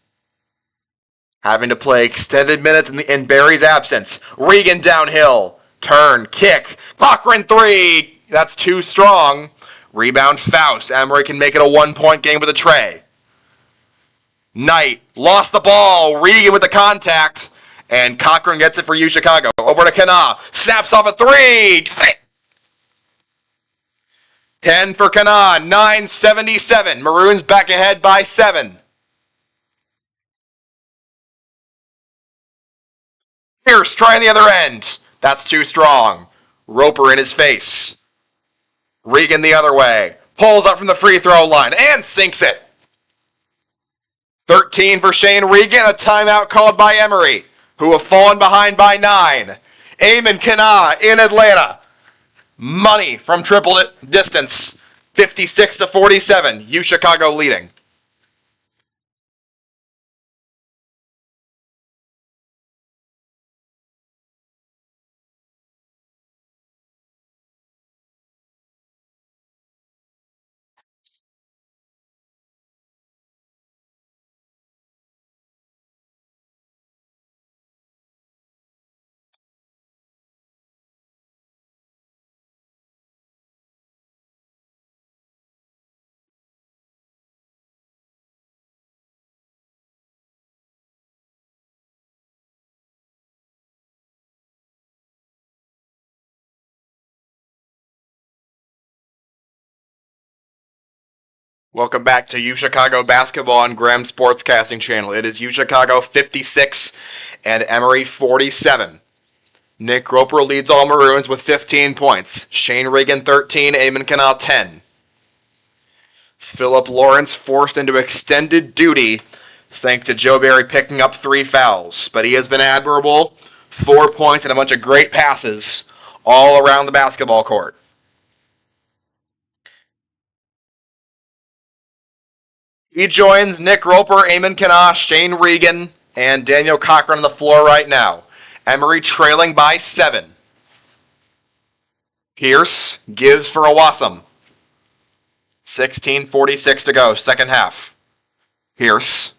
Having to play extended minutes in Barry's absence. Regan downhill. Turn. Kick. Cochran 3. That's too strong. Rebound Faust. Emory can make it a 1-point game with a tray. Knight lost the ball. Regan with the contact. And Cochran gets it for U Chicago. Over to Kana. Snaps off a 3. 10 for Kana. 9:77. Maroons back ahead by 7. Pierce trying the other end. That's too strong. Roper in his face. Regan the other way. Pulls up from the free throw line and sinks it. 13 for Shane Regan. A timeout called by Emory, who have fallen behind by 9. Eamon Kana in Atlanta. Money from triple distance. 56-47. U Chicago leading. Welcome back to U Chicago basketball on Graham Sportscasting Channel. It is U Chicago 56 and Emory 47. Nick Roper leads all Maroons with 15 points. Shane Regan 13, Eamon Kana 10. Philip Lawrence forced into extended duty thanks to Joe Barry picking up 3 fouls. But he has been admirable. 4 points and a bunch of great passes all around the basketball court. He joins Nick Roper, Eamon Kana, Shane Regan, and Daniel Cochran on the floor right now. Emory trailing by 7. Pierce gives for Awasam. 16:46 to go, second half. Pierce,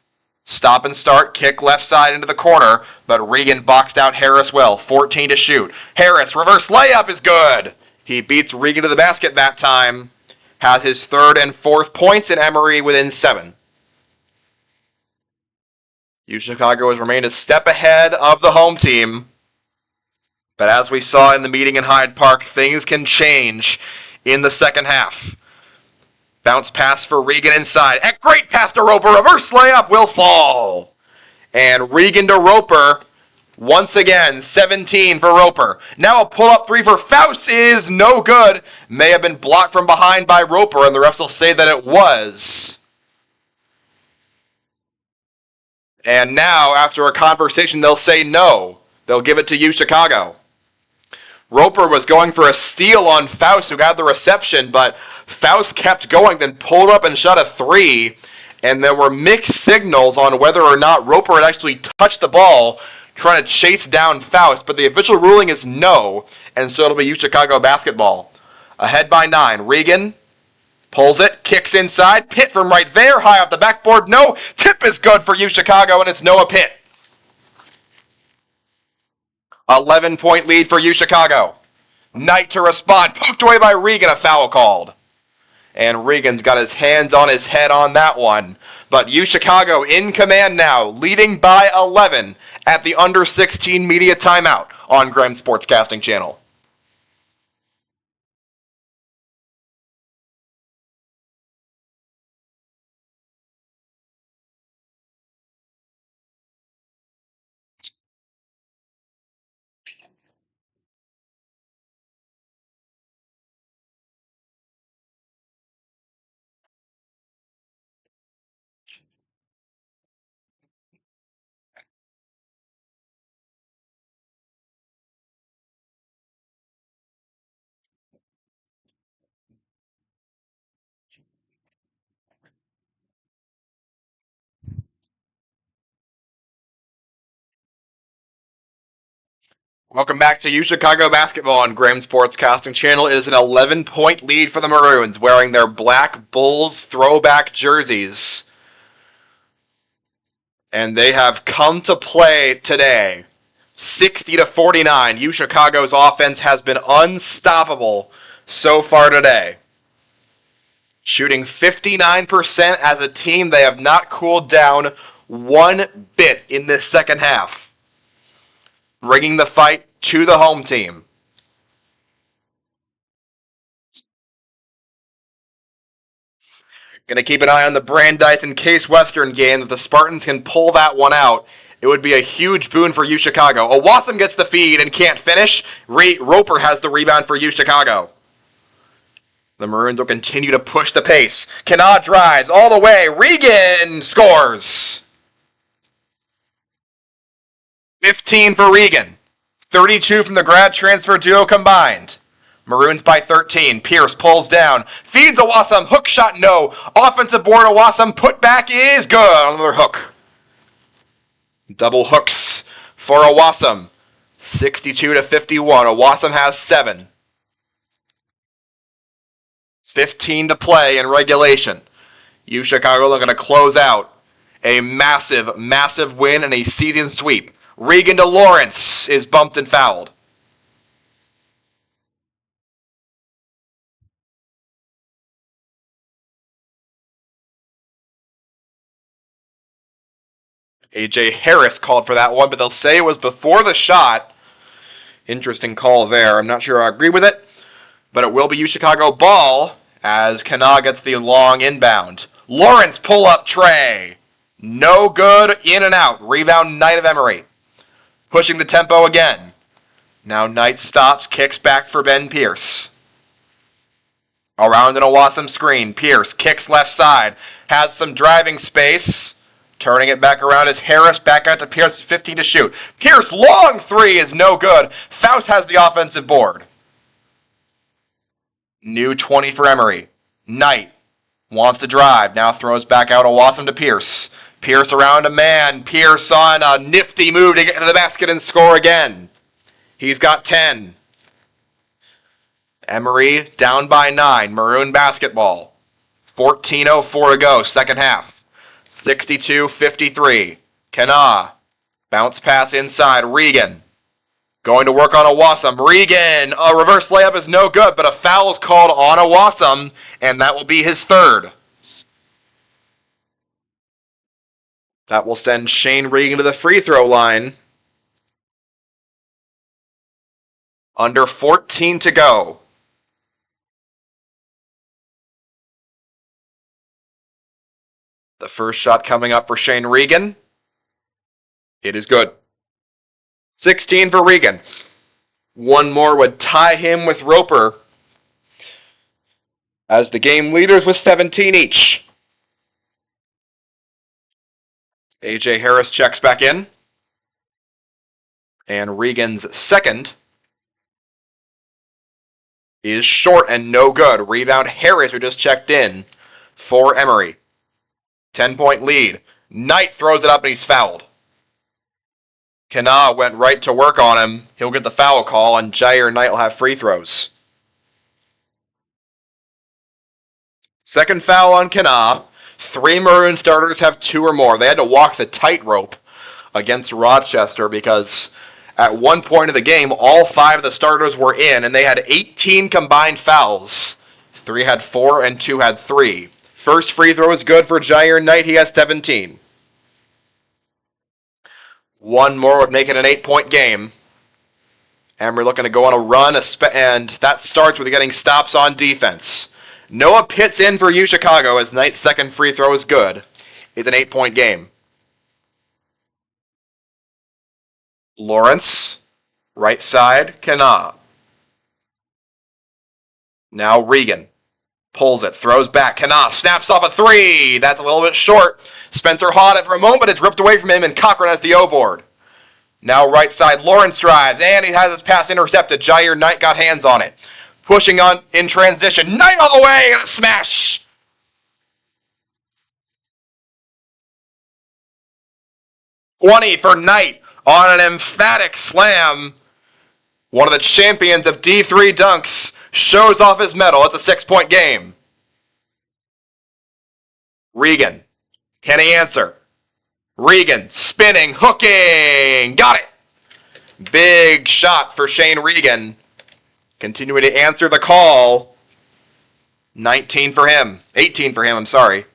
stop and start, kick left side into the corner, but Regan boxed out Harris well. 14 to shoot. Harris, reverse layup is good. He beats Regan to the basket that time. Has his 3rd and 4th points in Emory within 7. U Chicago has remained a step ahead of the home team. But as we saw in the meeting in Hyde Park, things can change in the second half. Bounce pass for Regan inside. A great pass to Roper. Reverse layup will fall. And Regan to Roper. Once again, 17 for Roper. Now a pull-up 3 for Faust is no good. May have been blocked from behind by Roper, and the refs will say that it was. And now, after a conversation, they'll say no. They'll give it to U Chicago. Roper was going for a steal on Faust, who got the reception, but Faust kept going, then pulled up and shot a 3. And there were mixed signals on whether or not Roper had actually touched the ball, trying to chase down Faust, but the official ruling is no, and so it'll be U Chicago basketball. Ahead by 9. Regan pulls it, kicks inside. Pitt from right there, high off the backboard. No, tip is good for U Chicago, and it's Noah Pitt. 11-point lead for U Chicago. Knight to respond, poked away by Regan, a foul called. And Regan's got his hands on his head on that one. But U Chicago in command now, leading by 11 at the under 16 media timeout on Graham Sportscasting Channel. Welcome back to U Chicago Basketball on Graham Sportscasting Channel. It is an 11-point lead for the Maroons, wearing their Black Bulls throwback jerseys. And they have come to play today. 60-49. U Chicago's offense has been unstoppable so far today. Shooting 59% as a team, they have not cooled down one bit in this second half, bringing the fight to the home team. Going to keep an eye on the Brandeis and Case Western game. If the Spartans can pull that one out, it would be a huge boon for U Chicago. Owasam gets the feed and can't finish. Roper has the rebound for U Chicago. The Maroons will continue to push the pace. Kanaa drives all the way. Regan scores. 15 for Regan. 32 from the grad transfer duo combined. Maroons by 13. Pierce pulls down. Feeds Owasam. Hook shot, no. Offensive board, Owasam. Put back is good. Another hook. Double hooks for Owasam. 62-51. Owasam has 7. 15 to play in regulation. U Chicago looking to close out a massive, massive win and a season sweep. Regan to Lawrence is bumped and fouled. A.J. Harris called for that one, but they'll say it was before the shot. Interesting call there. I'm not sure I agree with it, but it will be U Chicago ball as Kanaa gets the long inbound. Lawrence pull-up tray. No good, in and out. Rebound, Knight of Emory. Pushing the tempo again. Now Knight stops, kicks back for Ben Pierce. Around an Owasam screen. Pierce kicks left side. Has some driving space. Turning it back around is Harris. Back out to Pierce, 15 to shoot. Pierce, long three is no good. Faust has the offensive board. New 20 for Emory. Knight wants to drive. Now throws back out Owasam to Pierce. Pierce around a man. Pierce on a nifty move to get to the basket and score again. He's got 10. Emory down by 9. Maroon basketball. 14:04 to go, second half. 62-53. Kanaa. Bounce pass inside. Regan. Going to work on Owasam. Regan, a reverse layup is no good, but a foul is called on Owasam, and that will be his third. That will send Shane Regan to the free throw line. Under 14 to go. The first shot coming up for Shane Regan. It is good. 16 for Regan. One more would tie him with Roper, as the game leaders with 17 each. A.J. Harris checks back in. And Regan's second is short and no good. Rebound Harris, who just checked in for Emory. 10-point lead. Knight throws it up and he's fouled. Kanaa went right to work on him. He'll get the foul call, and Jair Knight will have free throws. Second foul on Kanaa. 3 Maroon starters have 2 or more. They had to walk the tightrope against Rochester because at one point of the game, all 5 of the starters were in, and they had 18 combined fouls. 3 had 4 and 2 had 3. First free throw is good for Jair Knight. He has 17. One more would make it an 8-point game. Emory looking to go on a run, and that starts with getting stops on defense. Noah Pitts in for UChicago as Knight's second free throw is good. It's an 8-point game. Lawrence, right side, Kana. Now Regan. Pulls it, throws back, Kana snaps off a three. That's a little bit short. Spencer Haught it for a moment, but it's ripped away from him, and Cochran has the O-board. Now right side, Lawrence drives, and he has his pass intercepted. Jair Knight got hands on it. Pushing on in transition. Knight all the way, and a smash. $20 for Knight on an emphatic slam. One of the champions of D3 dunks shows off his medal. It's a 6-point game. Regan. Can he answer? Regan spinning, hooking. Got it. Big shot for Shane Regan. Continuing to answer the call. 19 for him. 18 for him, I'm sorry.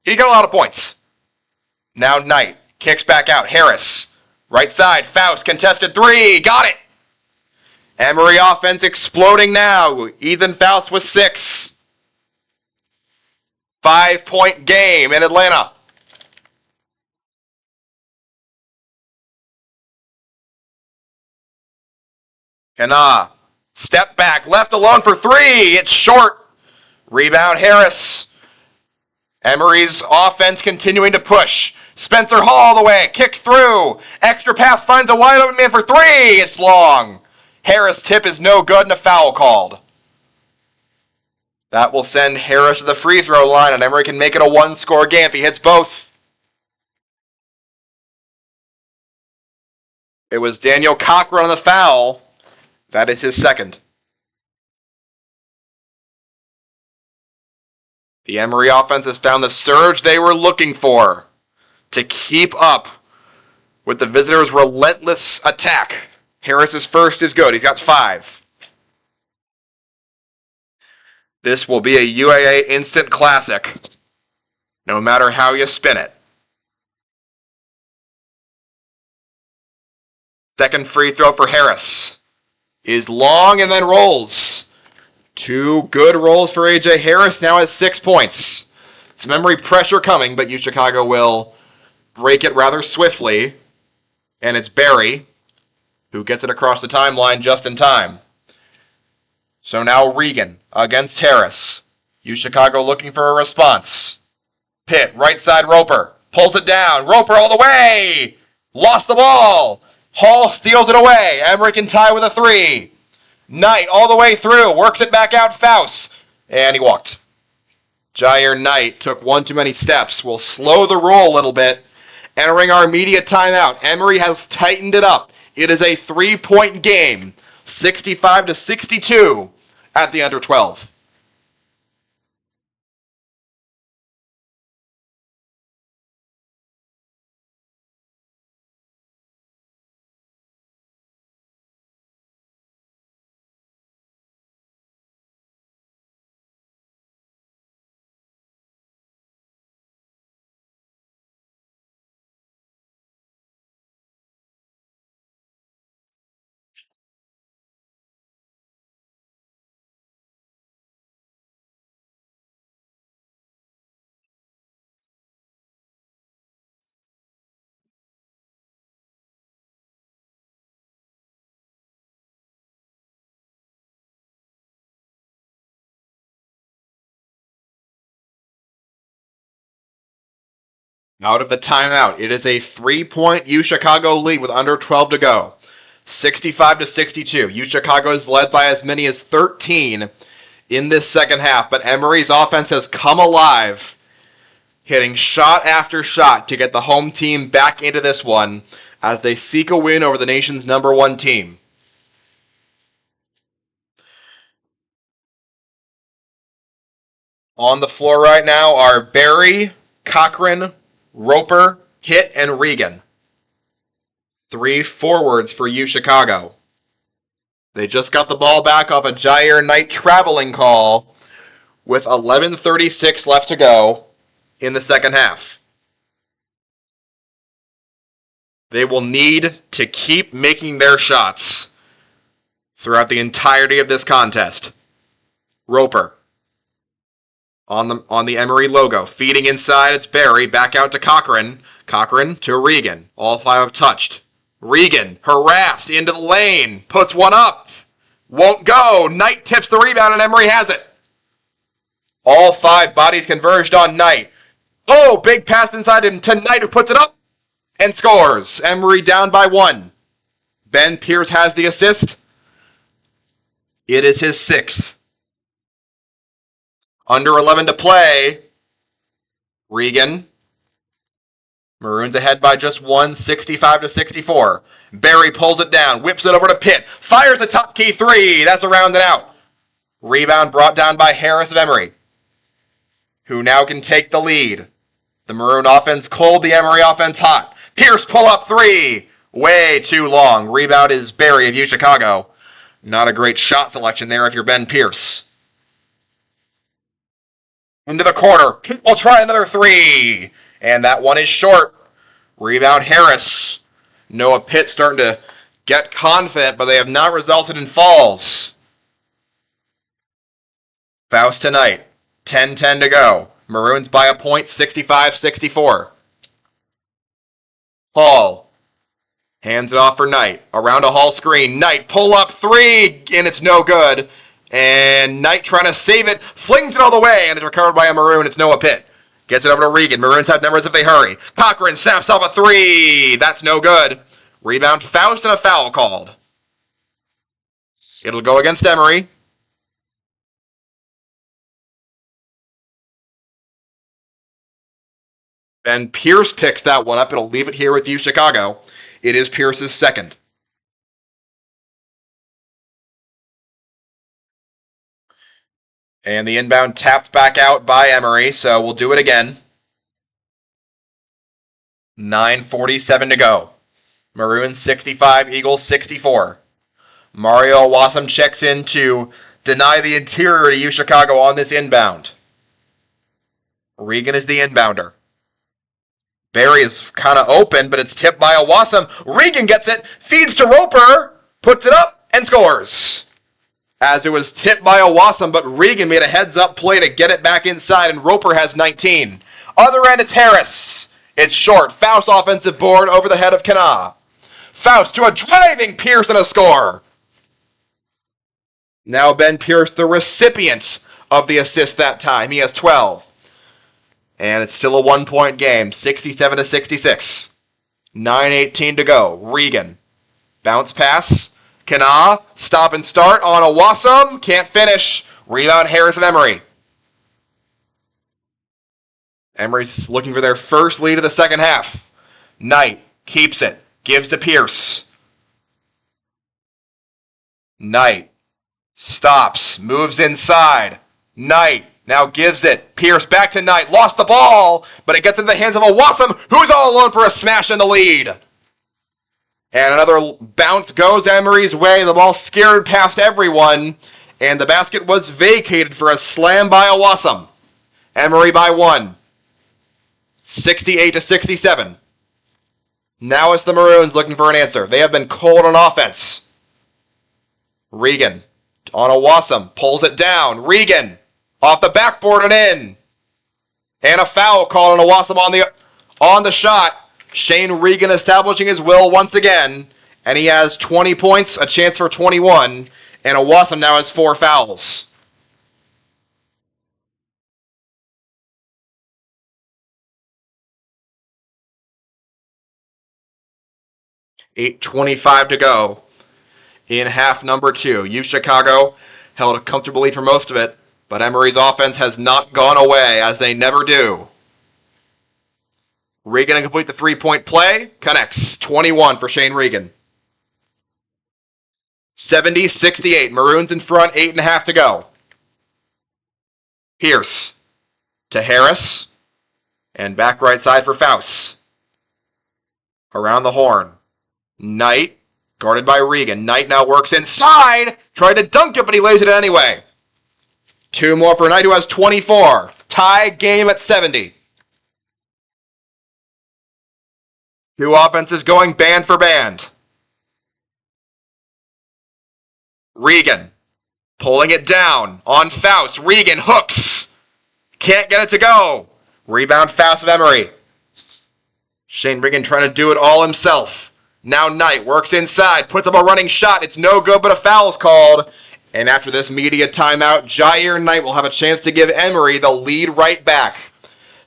He got a lot of points. Now Knight kicks back out. Harris. Right side. Faust contested three. Got it. Emory offense exploding now. Ethan Faust with 6. 5-point game in Atlanta. Kana. Step back. Left alone for 3. It's short. Rebound Harris. Emory's offense continuing to push. Spencer Hall the way. Kicks through. Extra pass finds a wide open man for 3. It's long. Harris' tip is no good and a foul called. That will send Harris to the free throw line, and Emory can make it a 1-score game if he hits both. It was Daniel Cochran on the foul. That is his second. The Emory offense has found the surge they were looking for to keep up with the visitors' relentless attack. Harris's first is good. He's got 5. This will be a UAA instant classic, no matter how you spin it. Second free throw for Harris is long and then rolls. 2 good rolls for A.J. Harris, now has 6 points. Some Emory pressure coming, but UChicago will break it rather swiftly. And it's Barry who gets it across the timeline just in time. So now Regan against Harris. UChicago looking for a response. Pitt, right side Roper. Pulls it down. Roper all the way. Lost the ball. Hall steals it away. Emory can tie with a 3. Knight all the way through. Works it back out Faust. And he walked. Jair Knight took one too many steps. We'll slow the roll a little bit. Entering our immediate timeout. Emory has tightened it up. It is a 3-point game. 65-62 at the under 12. Out of the timeout, it is a 3-point UChicago lead with under 12 to go. 65-62. UChicago is led by as many as 13 in this second half, but Emory's offense has come alive, hitting shot after shot to get the home team back into this one as they seek a win over the nation's number 1 team. On the floor right now are Barry, Cochran, Roper, Hitt, and Regan. 3 forwards for UChicago. They just got the ball back off a Jair Knight traveling call with 11:36 left to go in the second half. They will need to keep making their shots throughout the entirety of this contest. Roper on the Emory logo. Feeding inside, it's Barry. Back out to Cochran. Cochran to Regan. All five have touched. Regan, harassed into the lane. Puts one up. Won't go. Knight tips the rebound and Emory has it. All five bodies converged on Knight. Oh, big pass inside to Knight, who puts it up and scores. Emory down by one. Ben Pierce has the assist. It is his sixth. Under 11 to play. Regan. Maroons ahead by just one, 65-64. Barry pulls it down, whips it over to Pitt, fires a top key three. That's around and out. Rebound brought down by Harris of Emory, who now can take the lead. The Maroon offense cold, the Emory offense hot. Pierce pull up three. Way too long. Rebound is Barry of UChicago. Not a great shot selection there if you're Ben Pierce. Into the corner. Pitt will try another three. And that one is short. Rebound Harris. Noah Pitt starting to get confident, but they have not resulted in falls. Faust tonight. 10-10 to go. Maroons by a point, 65-64. Hall. Hands it off for Knight. Around a Hall screen. Knight pull up three, and it's no good. And Knight trying to save it. Flings it all the way, and it's recovered by a Maroon. It's Noah Pitt. Gets it over to Regan. Maroons have numbers if they hurry. Cochran snaps off a three. That's no good. Rebound Faust and a foul called. It'll go against Emory. Ben Pierce picks that one up. It'll leave it here with UChicago. It is Pierce's second. And the inbound tapped back out by Emory, so we'll do it again. 9:47 to go. Maroons 65, Eagles 64. Mario Wassam checks in to deny the interior to UChicago on this inbound. Regan is the inbounder. Barry is kind of open, but it's tipped by a Wassam. Regan gets it, feeds to Roper, puts it up, and scores. As it was tipped by a Wassam, but Regan made a heads-up play to get it back inside, and Roper has 19. Other end, it's Harris. It's short. Faust offensive board over the head of Kana. Faust to a driving Pierce and a score. Now Ben Pierce, the recipient of the assist that time. He has 12. And it's still a one-point game, 67-66. 9:18 to go. Regan. Bounce pass. Kana, stop and start on a Wassam. Can't finish. Rebound Harris of Emory. Emory's looking for their first lead of the second half. Knight keeps it. Gives to Pierce. Knight stops. Moves inside. Knight now gives it. Pierce back to Knight. Lost the ball, but it gets into the hands of a Wassam, who's all alone for a smash in the lead. And another bounce goes Emory's way. The ball scared past everyone. And the basket was vacated for a slam by a Wassam. Emory by one. 68-67. Now it's the Maroons looking for an answer. They have been cold on offense. Regan on a Wassam. Pulls it down. Regan off the backboard and in. And a foul call on a Wassam on the shot. Shane Regan establishing his will once again, and he has 20 points, a chance for 21, and a Wassam now has 4 fouls. $8:25 to go in half number 2. UChicago held a comfortable lead for most of it, but Emory's offense has not gone away, as they never do. Regan to complete the three-point play. Connects. 21 for Shane Regan. 70-68. Maroons in front. 8.5 to go. Pierce to Harris. And back right side for Faust. Around the horn. Knight. Guarded by Regan. Knight now works inside. Tried to dunk it, but he lays it anyway. Two more for Knight, who has 24. Tie game at 70. Two offenses going band for band. Regan pulling it down on Faust. Regan hooks. Can't get it to go. Rebound fast of Emory. Shane Regan trying to do it all himself. Now Knight works inside, puts up a running shot. It's no good, but a foul's called. And after this media timeout, Jair Knight will have a chance to give Emory the lead right back.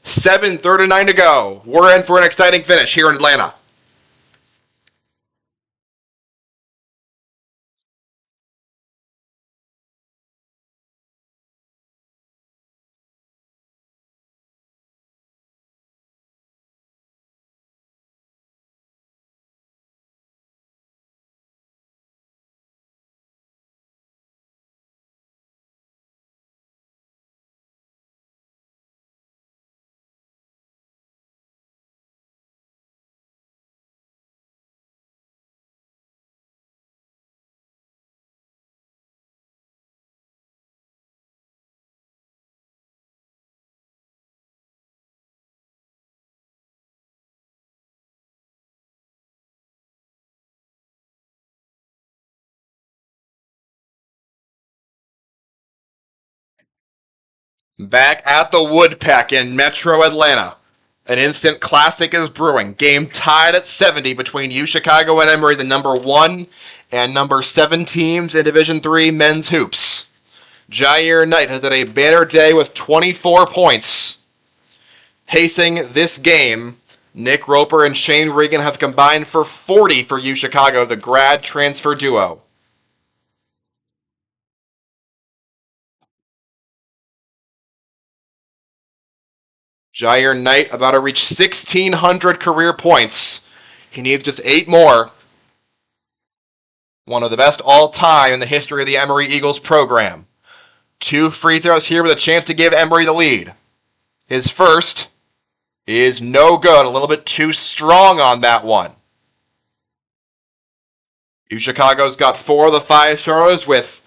7:39 to go. We're in for an exciting finish here in Atlanta. Back at the Woodpeck in Metro Atlanta. An instant classic is brewing. Game tied at 70 between U Chicago and Emory, the number 1 and number 7 teams in Division III men's hoops. Jair Knight has had a banner day with 24 points. Pacing this game, Nick Roper and Shane Regan have combined for 40 for U Chicago, the grad transfer duo. Jair Knight about to reach 1,600 career points. He needs just 8 more. One of the best all-time in the history of the Emory Eagles program. 2 free throws here with a chance to give Emory the lead. His first is no good. A little bit too strong on that one. U Chicago's got 4 of the 5 throws with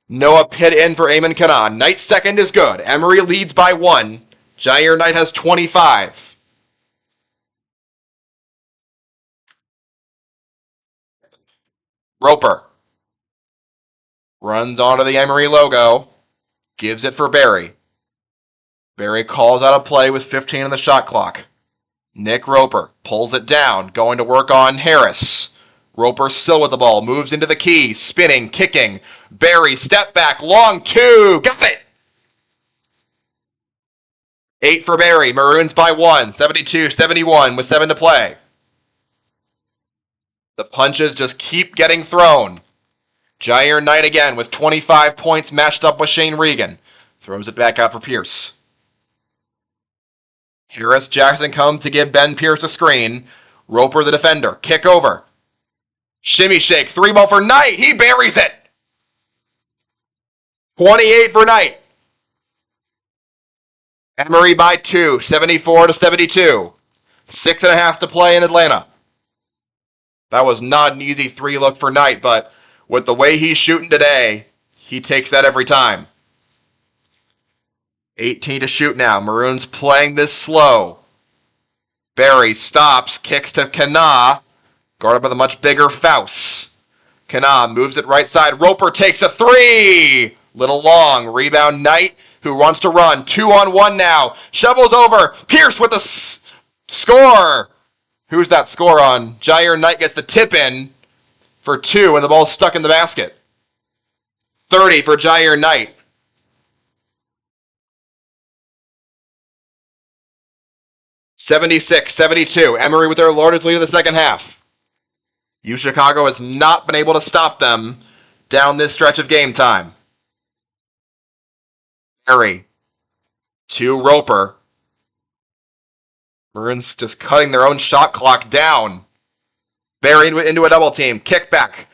Noah Pitt in for Eamon Kanan. Knight's second is good. Emory leads by 1. Jair Knight has 25. Roper runs onto the Emory logo, gives it for Barry. Barry calls out a play with 15 on the shot clock. Nick Roper pulls it down, going to work on Harris. Roper still with the ball, moves into the key, spinning, kicking. Barry, step back, long 2, got it! 8 for Barry, Maroons by 1, 72-71 with 7 to play. The punches just keep getting thrown. Jair Knight again with 25 points matched up with Shane Regan. Throws it back out for Pierce. Harris Jackson comes to give Ben Pierce a screen. Roper the defender. Kick over. Shimmy shake. 3-ball for Knight. He buries it. 28 for Knight. Emory by 2. 74-72. 6.5 to play in Atlanta. That was not an easy 3-look for Knight, but with the way he's shooting today, he takes that every time. 18 to shoot now. Maroons playing this slow. Barry stops, kicks to Kana, guarded by the much bigger Faust. Kana moves it right side. Roper takes a 3. Little long. Rebound Knight, who wants to run. 2-on-1 now. Shovels over. Pierce with the score. Who's that score on? Jair Knight gets the tip in for 2, and the ball's stuck in the basket. 30 for Jair Knight. (76-72). Emory with their largest lead of the second half. U Chicago has not been able to stop them down this stretch of game time. Barry to Roper. Maroons just cutting their own shot clock down. Barry into a double team. Kick back.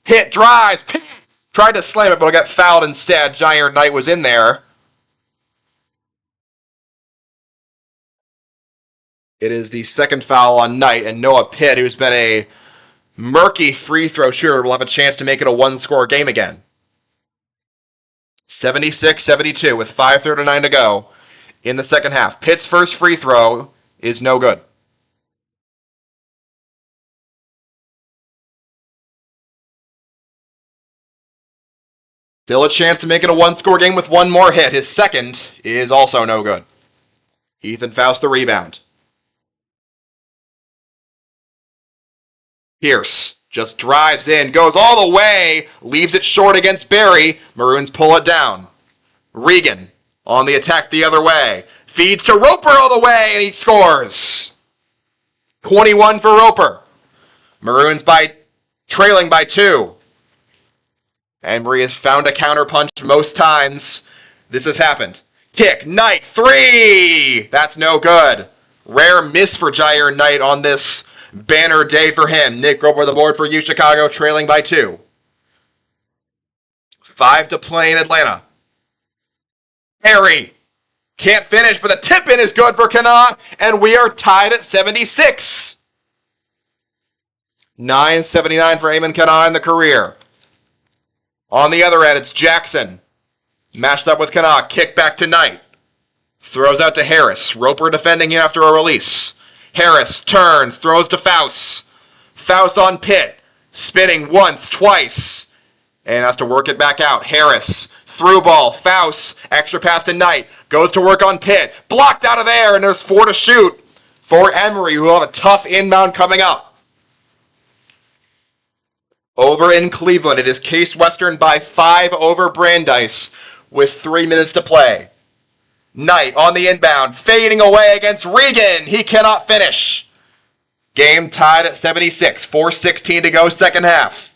Hit, drives. Tried to slam it, but it got fouled instead. Jair Knight was in there. It is the second foul on Knight, and Noah Pitt, who's been a murky free throw shooter, will have a chance to make it a 1-score game again. 76-72 with 5:39 to go in the second half. Pitt's first free throw is no good. Still a chance to make it a one-score game with one more hit. His second is also no good. Ethan Faust the rebound. Pierce just drives in, goes all the way, leaves it short against Barry. Maroons pull it down. Regan on the attack the other way. Feeds to Roper all the way, and he scores. 21 for Roper. Maroons trailing by 2. Emory has found a counterpunch most times. This has happened. Kick, Knight, 3! That's no good. Rare miss for Jair Knight on this banner day for him. Nick Roper the board for U Chicago, trailing by 2. 5 to play in Atlanta. Harry can't finish, but the tip-in is good for Kanawha, and we are tied at 76. 9:79 for Eamon Kanawha in the career. On the other end, it's Jackson. Matched up with Kanawha. Kick back to Knight. Throws out to Harris. Roper defending him after a release. Harris turns, throws to Faust. Faust on Pitt. Spinning once, twice. And has to work it back out. Harris. Through ball. Faust. Extra pass to Knight. Goes to work on Pitt. Blocked out of there, and there's 4 to shoot for Emory, who will have a tough inbound coming up. Over in Cleveland, it is Case Western by 5 over Brandeis with 3 minutes to play. Knight on the inbound, fading away against Regan. He cannot finish. Game tied at 76, 4:16 to go, second half.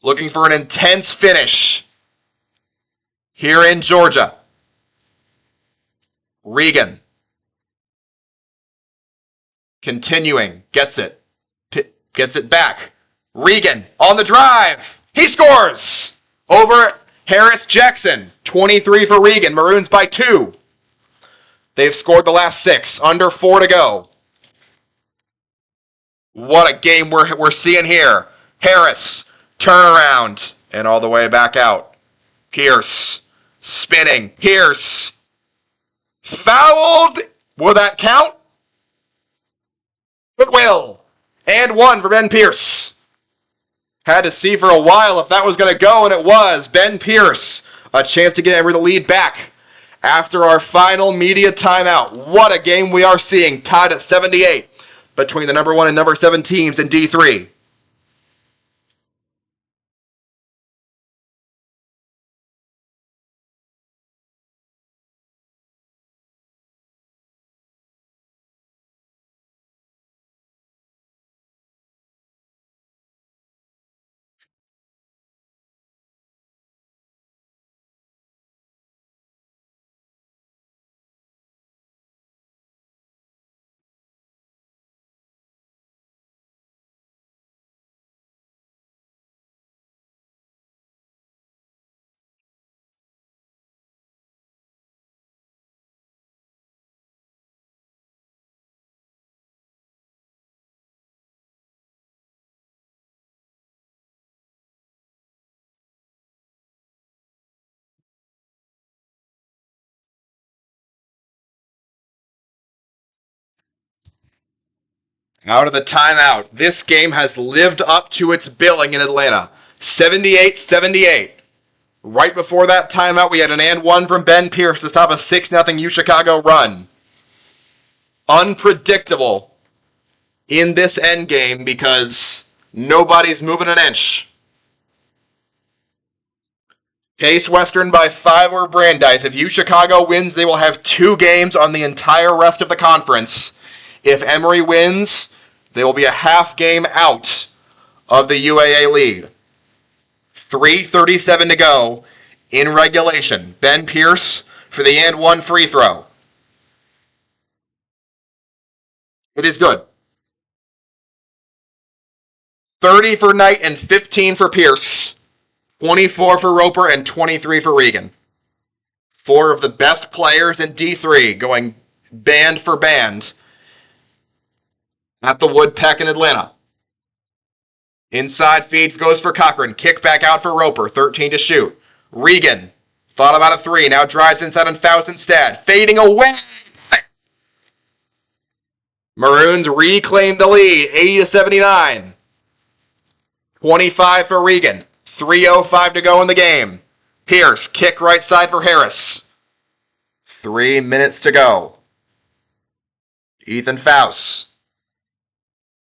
Looking for an intense finish here in Georgia. Regan. Continuing, gets it. Gets it back. Regan on the drive. He scores over Harris Jackson. 23 for Regan. Maroons by 2. They've scored the last 6. Under 4 to go. What a game we're seeing here. Harris, turnaround, and all the way back out. Pierce, spinning. Pierce, fouled. Will that count? It will. And 1 for Ben Pierce. Had to see for a while if that was going to go, and it was. Ben Pierce, a chance to get Emory the lead back after our final media timeout. What a game we are seeing, tied at 78 between the number 1 and number 7 teams in D3. Out of the timeout. This game has lived up to its billing in Atlanta. 78-78. Right before that timeout, we had an and 1 from Ben Pierce to stop a 6-0 U Chicago run. Unpredictable in this end game because nobody's moving an inch. Case Western by 5 over Brandeis. If U Chicago wins, they will have 2 games on the entire rest of the conference. If Emory wins, they will be a half game out of the UAA lead. 3:37 to go in regulation. Ben Pierce for the and 1 free throw. It is good. 30 for Knight and 15 for Pierce. 24 for Roper and 23 for Regan. 4 of the best players in D3 going band for band at the Woodpeck in Atlanta. Inside feed goes for Cochran. Kick back out for Roper. 13 to shoot. Regan thought about a three, now drives inside and fouls instead. Fading away. Maroons reclaim the lead, 80-79. 25 for Regan. 3:05 to go in the game. Pierce, kick right side for Harris. 3 minutes to go. Ethan Faust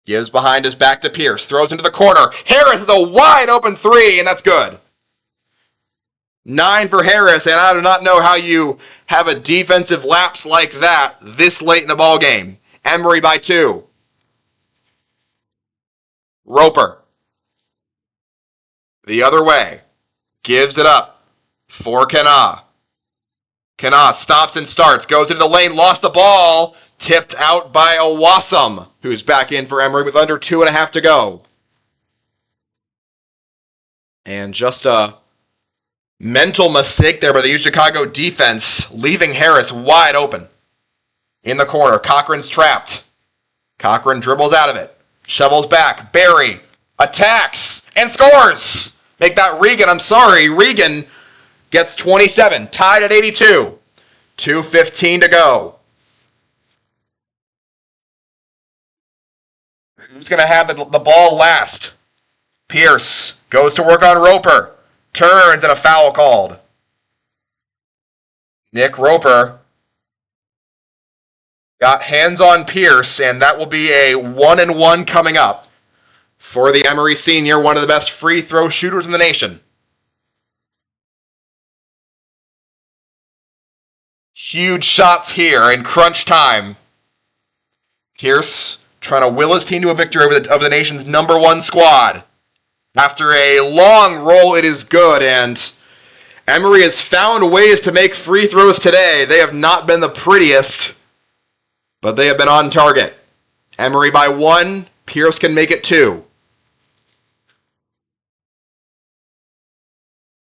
gives behind his back to Pierce. Throws into the corner. Harris is a wide open three, and that's good. 9 for Harris, and I do not know how you have a defensive lapse like that this late in the ball game. Emory by 2. Roper. The other way. Gives it up for Kana. Kana stops and starts. Goes into the lane. Lost the ball. Tipped out by Owasam, who's back in for Emory with under 2.5 to go. And just a mental mistake there by the Chicago defense, leaving Harris wide open. In the corner, Cochran's trapped. Cochran dribbles out of it. Shovels back. Barry attacks and scores. Make that Regan. I'm sorry. Regan gets 27. Tied at 82. 2:15 to go. Who's going to have the ball last? Pierce goes to work on Roper. Turns and a foul called. Nick Roper got hands on Pierce, and that will be a 1-and-1 coming up for the Emory senior, one of the best free throw shooters in the nation. Huge shots here in crunch time. Pierce trying to will his team to a victory over the nation's #1 squad. After a long roll, it is good, and Emory has found ways to make free throws today. They have not been the prettiest, but they have been on target. Emory by 1. Pierce can make it 2.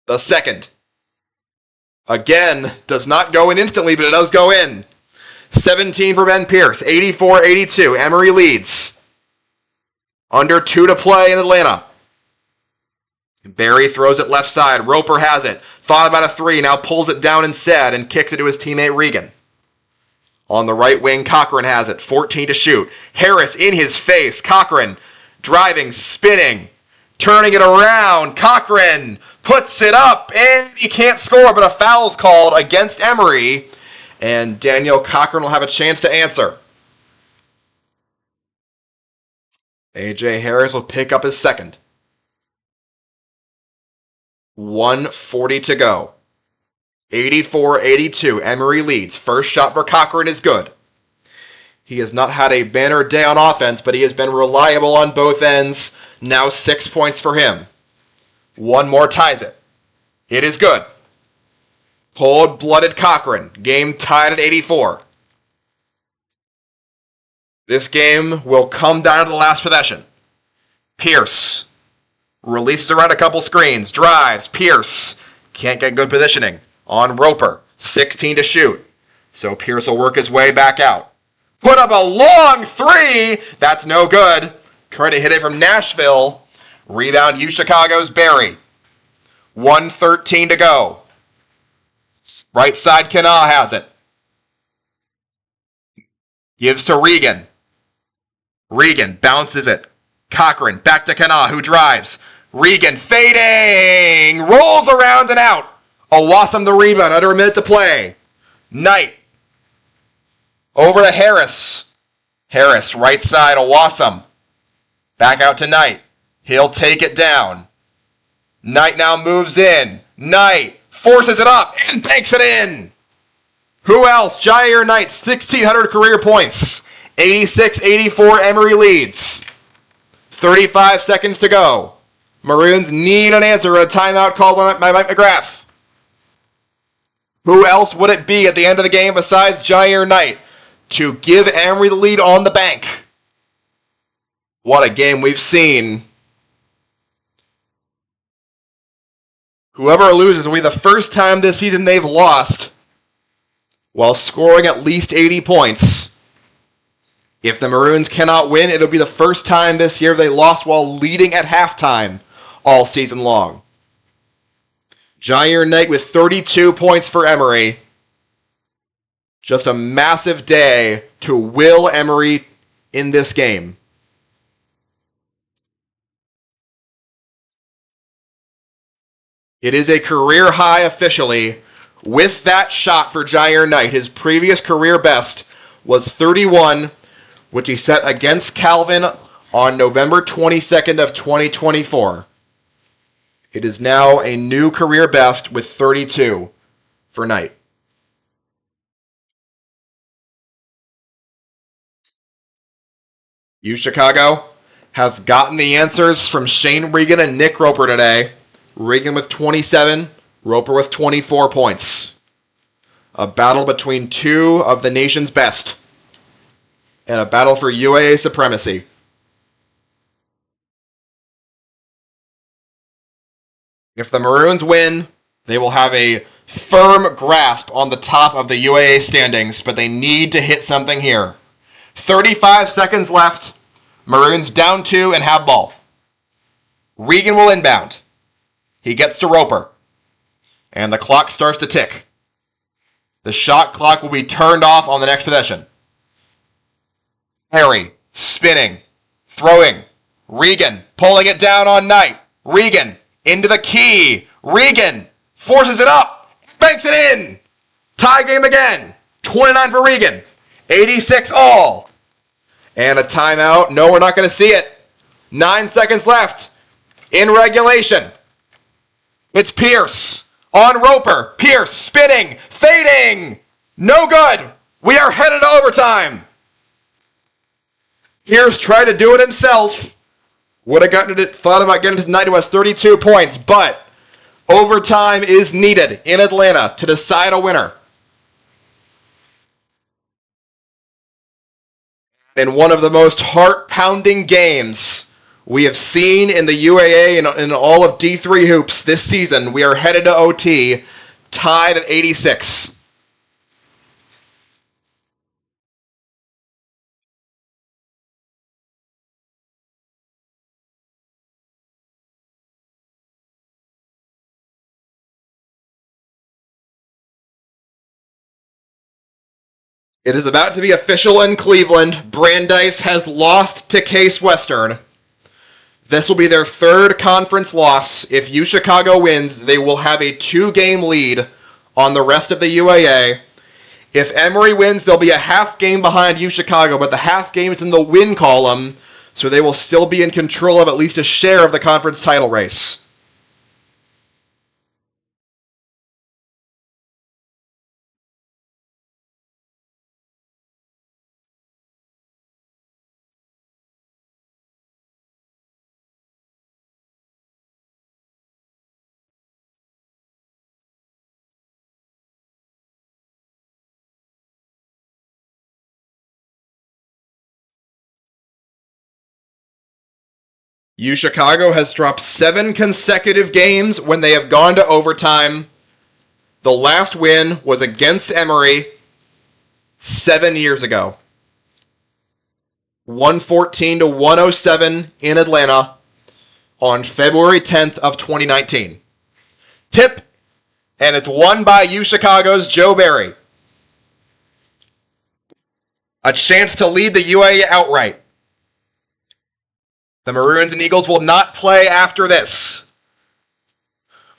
The second. Again, does not go in instantly, but it does go in. 17 for Ben Pierce, 84-82. Emory leads. Under 2 to play in Atlanta. Barry throws it left side. Roper has it. Thought about a three, now pulls it down instead and kicks it to his teammate Regan. On the right wing, Cochran has it. 14 to shoot. Harris in his face. Cochran driving, spinning, turning it around. Cochran puts it up, and he can't score, but a foul's called against Emory, and Daniel Cochran will have a chance to answer. A.J. Harris will pick up his second. 1:40 to go. 84-82. Emory leads. First shot for Cochran is good. He has not had a banner day on offense, but he has been reliable on both ends. Now 6 points for him. One more ties it. It is good. Cold-blooded Cochran. Game tied at 84. This game will come down to the last possession. Pierce releases around a couple screens. Drives. Pierce can't get good positioning. On Roper. 16 to shoot. So Pierce will work his way back out. Put up a long three. That's no good. Try to hit it from Nashville. Rebound Chicago's Barry. 1:13 to go. Right side, Kana has it. Gives to Regan. Regan bounces it. Cochran back to Kana, who drives. Regan fading. Rolls around and out. Owasam the rebound. Under a minute to play. Knight. Over to Harris. Harris, right side, Owasam. Back out to Knight. He'll take it down. Knight now moves in. Knight forces it up and banks it in. Who else? Jair Knight, 1,600 career points. 86-84, Emory leads. 35 seconds to go. Maroons need an answer at a timeout called by Mike McGrath. Who else would it be at the end of the game besides Jair Knight to give Emory the lead on the bank? What a game we've seen. Whoever loses will be the first time this season they've lost while scoring at least 80 points. If the Maroons cannot win, it'll be the first time this year they lost while leading at halftime all season long. Jair Knight with 32 points for Emory. Just a massive day to will Emory in this game. It is a career high officially with that shot for Jair Knight. His previous career best was 31, which he set against Calvin on November 22nd of 2024. It is now a new career best with 32 for Knight. UChicago has gotten the answers from Shane Regan and Nick Roper today. Regan with 27, Roper with 24 points. A battle between two of the nation's best. And a battle for UAA supremacy. If the Maroons win, they will have a firm grasp on the top of the UAA standings, but they need to hit something here. 35 seconds left. Maroons down 2 and have ball. Regan will inbound. He gets to Roper. And the clock starts to tick. The shot clock will be turned off on the next possession. Harry, spinning, throwing. Regan, pulling it down on Knight. Regan, into the key. Regan, forces it up. Banks it in. Tie game again. 29 for Regan. 86 all. And a timeout. No, we're not going to see it. 9 seconds left. In regulation. It's Pierce on Roper. Pierce spinning, fading. No good. We are headed to overtime. Pierce tried to do it himself. Would have thought about getting to tonight. It was 32 points, but overtime is needed in Atlanta to decide a winner. In one of the most heart-pounding games we have seen in the UAA and in all of D3 hoops this season, we are headed to OT, tied at 86. It is about to be official in Cleveland. Brandeis has lost to Case Western. This will be their third conference loss. If UChicago wins, they will have a 2-game lead on the rest of the UAA. If Emory wins, they'll be a half game behind UChicago, but the half game is in the win column, so they will still be in control of at least a share of the conference title race. UChicago has dropped 7 consecutive games when they have gone to overtime. The last win was against Emory 7 years ago. 114-107 in Atlanta on February 10th of 2019. Tip, and it's won by UChicago's Joe Barry. A chance to lead the UAA outright. The Maroons and Eagles will not play after this.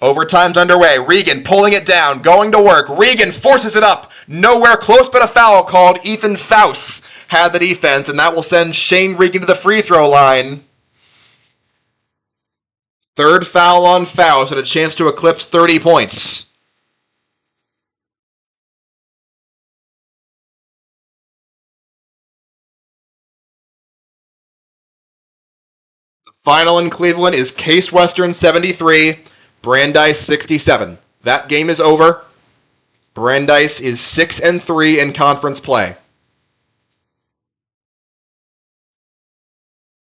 Overtime's underway. Regan pulling it down, going to work. Regan forces it up. Nowhere close but a foul called. Ethan Faust had the defense, and that will send Shane Regan to the free throw line. Third foul on Faust, and a chance to eclipse 30 points. Final in Cleveland is Case Western 73, Brandeis 67. That game is over. Brandeis is 6-3 in conference play.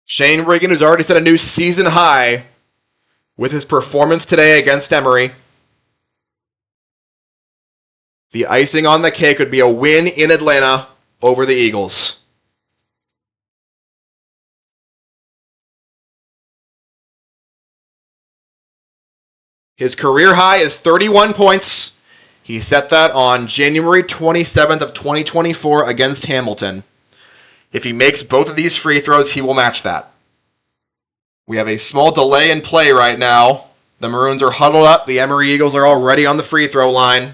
Shane Regan has already set a new season high with his performance today against Emory. The icing on the cake would be a win in Atlanta over the Eagles. His career high is 31 points. He set that on January 27th of 2024 against Hamilton. If he makes both of these free throws, he will match that. We have a small delay in play right now. The Maroons are huddled up. The Emory Eagles are already on the free throw line.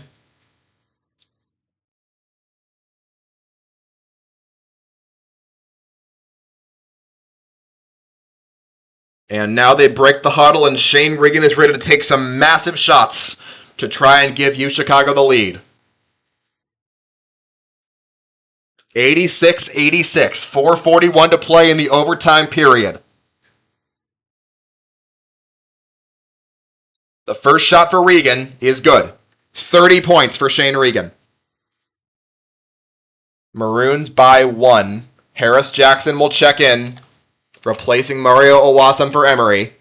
And now they break the huddle, and Shane Regan is ready to take some massive shots to try and give UChicago the lead. 86-86, 4:41 to play in the overtime period. The first shot for Regan is good. 30 points for Shane Regan. Maroons by 1. Harris Jackson will check in, replacing Mario Owasam for Emory.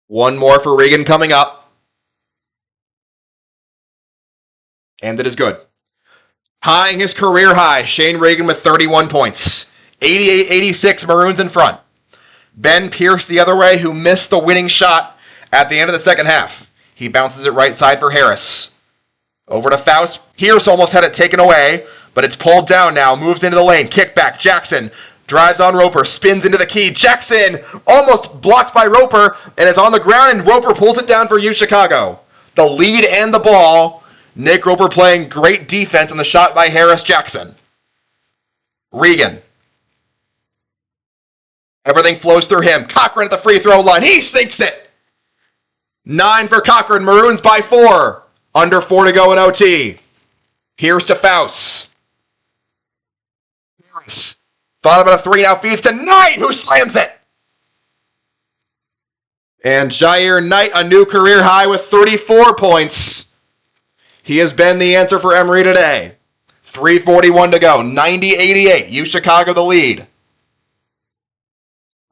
One more for Regan coming up. And it is good. Tying his career high, Shane Regan with 31 points. 88-86, Maroons in front. Ben Pierce the other way, who missed the winning shot at the end of the second half. He bounces it right side for Harris. Over to Faust. Pierce almost had it taken away, but it's pulled down now. Moves into the lane. Kickback. Jackson drives on Roper. Spins into the key. Jackson almost blocked by Roper, and it's on the ground, and Roper pulls it down for UChicago. The lead and the ball. Nick Roper playing great defense on the shot by Harris Jackson. Regan. Everything flows through him. Cochran at the free throw line. He sinks it. 9 for Cochran. Maroons by 4. Under 4 to go in OT. Here's to Faust. Harris thought about a 3, now feeds to Knight, who slams it. And Jair Knight, a new career high with 34 points. He has been the answer for Emory today. 3:41 to go. 90-88. UChicago the lead.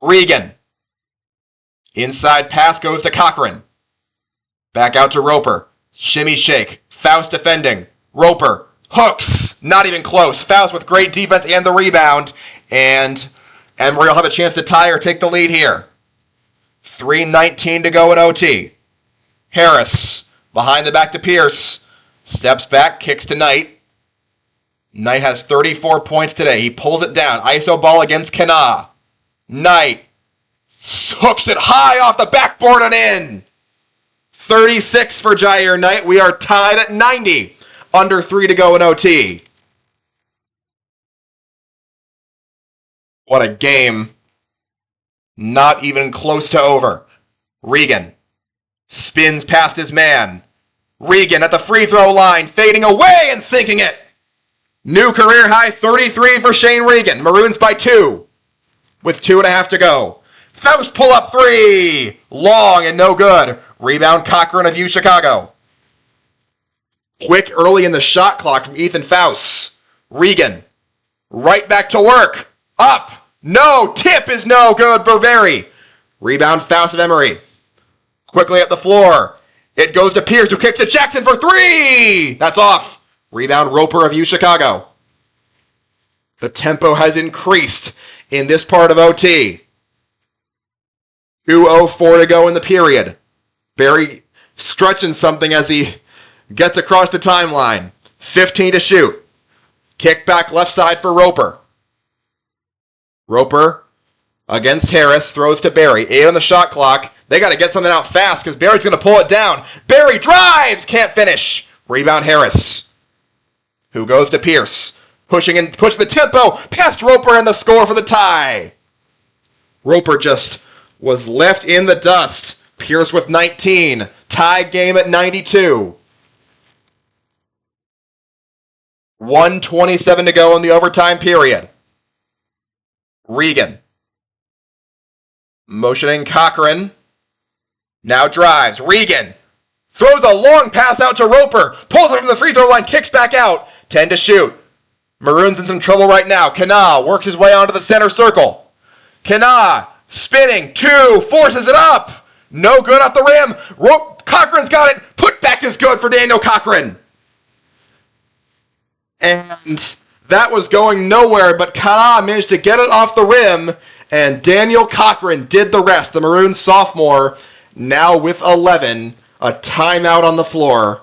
Regan. Inside pass goes to Cochran. Back out to Roper. Shimmy shake. Faust defending. Roper. Hooks. Not even close. Faust with great defense and the rebound. And Emory will have a chance to tie or take the lead here. 3:19 to go in OT. Harris. Behind the back to Pierce. Steps back. Kicks to Knight. Knight has 34 points today. He pulls it down. ISO ball against Kana. Knight hooks it high off the backboard and in. 36 for Jair Knight. We are tied at 90. Under 3 to go in OT. What a game. Not even close to over. Regan spins past his man. Regan at the free throw line, fading away and sinking it. New career high, 33 for Shane Regan. Maroons by 2. With 2.5 to go. Faust pull up 3. Long and no good. Rebound Cochran of UChicago. Quick early in the shot clock from Ethan Faust. Regan. Right back to work. Up. No. Tip is no good. Burberry. Rebound Faust of Emory. Quickly up the floor. It goes to Pierce, who kicks it. Jackson for 3. That's off. Rebound Roper of UChicago. The tempo has increased in this part of OT. 2:04 to go in the period. Barry stretching something as he gets across the timeline. 15 to shoot. Kick back left side for Roper. Roper against Harris. Throws to Barry. 8 on the shot clock. They got to get something out fast because Barry's going to pull it down. Barry drives. Can't finish. Rebound Harris. Who goes to Pierce. Pushing the tempo. Past Roper and the score for the tie. Roper just was left in the dust. Pierce with 19. Tie game at 92. 1:27 to go in the overtime period. Regan. Motioning Cochran. Now drives. Regan. Throws a long pass out to Roper. Pulls it from the free throw line. Kicks back out. 10 to shoot. Maroons in some trouble right now. Kana works his way onto the center circle. Kana spinning. 2. Forces it up. No good off the rim. Cochran's got it. Put back is good for Daniel Cochran. And that was going nowhere, but Kana managed to get it off the rim And Daniel Cochran did the rest. The Maroons sophomore, now with 11, a timeout on the floor.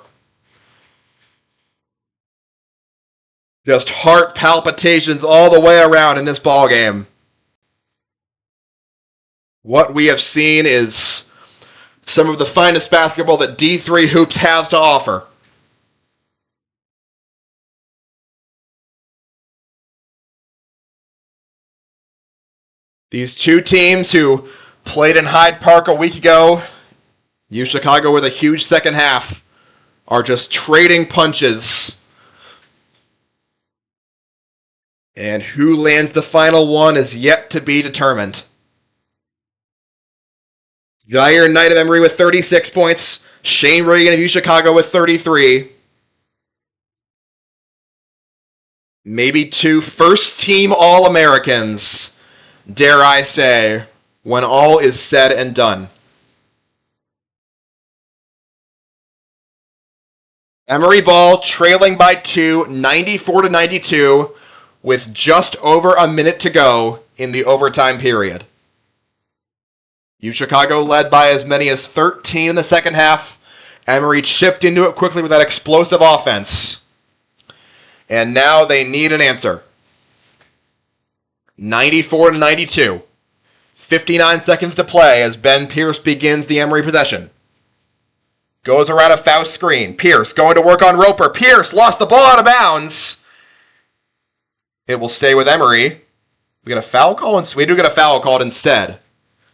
Just heart palpitations all the way around in this ball game. What we have seen is some of the finest basketball that D3 Hoops has to offer. These two teams who played in Hyde Park a week ago, Chicago with a huge second half, are just trading punches. And who lands the final one is yet to be determined. Jair Knight of Emory with 36 points. Shane Reagan of Chicago with 33. Maybe two first-team All-Americans, dare I say, when all is said and done. Emory ball trailing by 2, 94-92, with just over a minute to go in the overtime period. Chicago led by as many as 13 in the second half. Emory chipped into it quickly with that explosive offense. And now they need an answer. 94-92. 59 seconds to play as Ben Pierce begins the Emory possession. Goes around a foul screen. Pierce going to work on Roper. Pierce lost the ball out of bounds. It will stay with Emory. We get a foul call, and we do get a foul called instead.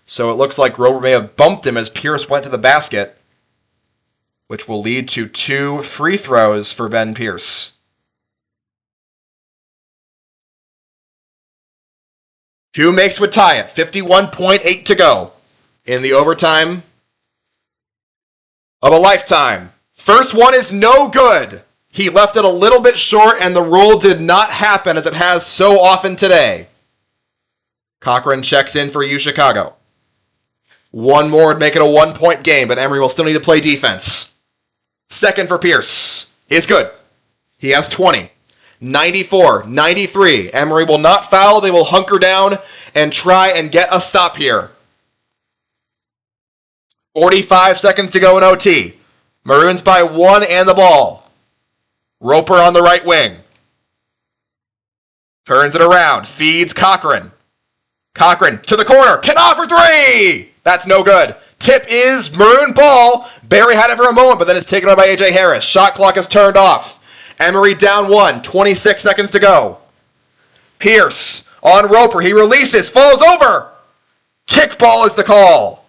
So it looks like Roper may have bumped him as Pierce went to the basket, which will lead to 2 free throws for Ben Pierce. 2 makes would tie it. 51.8 to go in the overtime of a lifetime. First one is no good. He left it a little bit short, and the roll did not happen as it has so often today. Cochran checks in for Chicago. One more would make it a 1-point game, but Emory will still need to play defense. Second for Pierce is good. He has 20. 94-93. Emory will not foul. They will hunker down and try and get a stop here. 45 seconds to go in OT. Maroons by 1 and the ball. Roper on the right wing. Turns it around. Feeds Cochran. Cochran to the corner. Cannot for 3! That's no good. Tip is Maroon ball. Barry had it for a moment, but then it's taken on by A.J. Harris. Shot clock is turned off. Emory down 1. 26 seconds to go. Pierce on Roper. He releases. Falls over. Kickball is the call.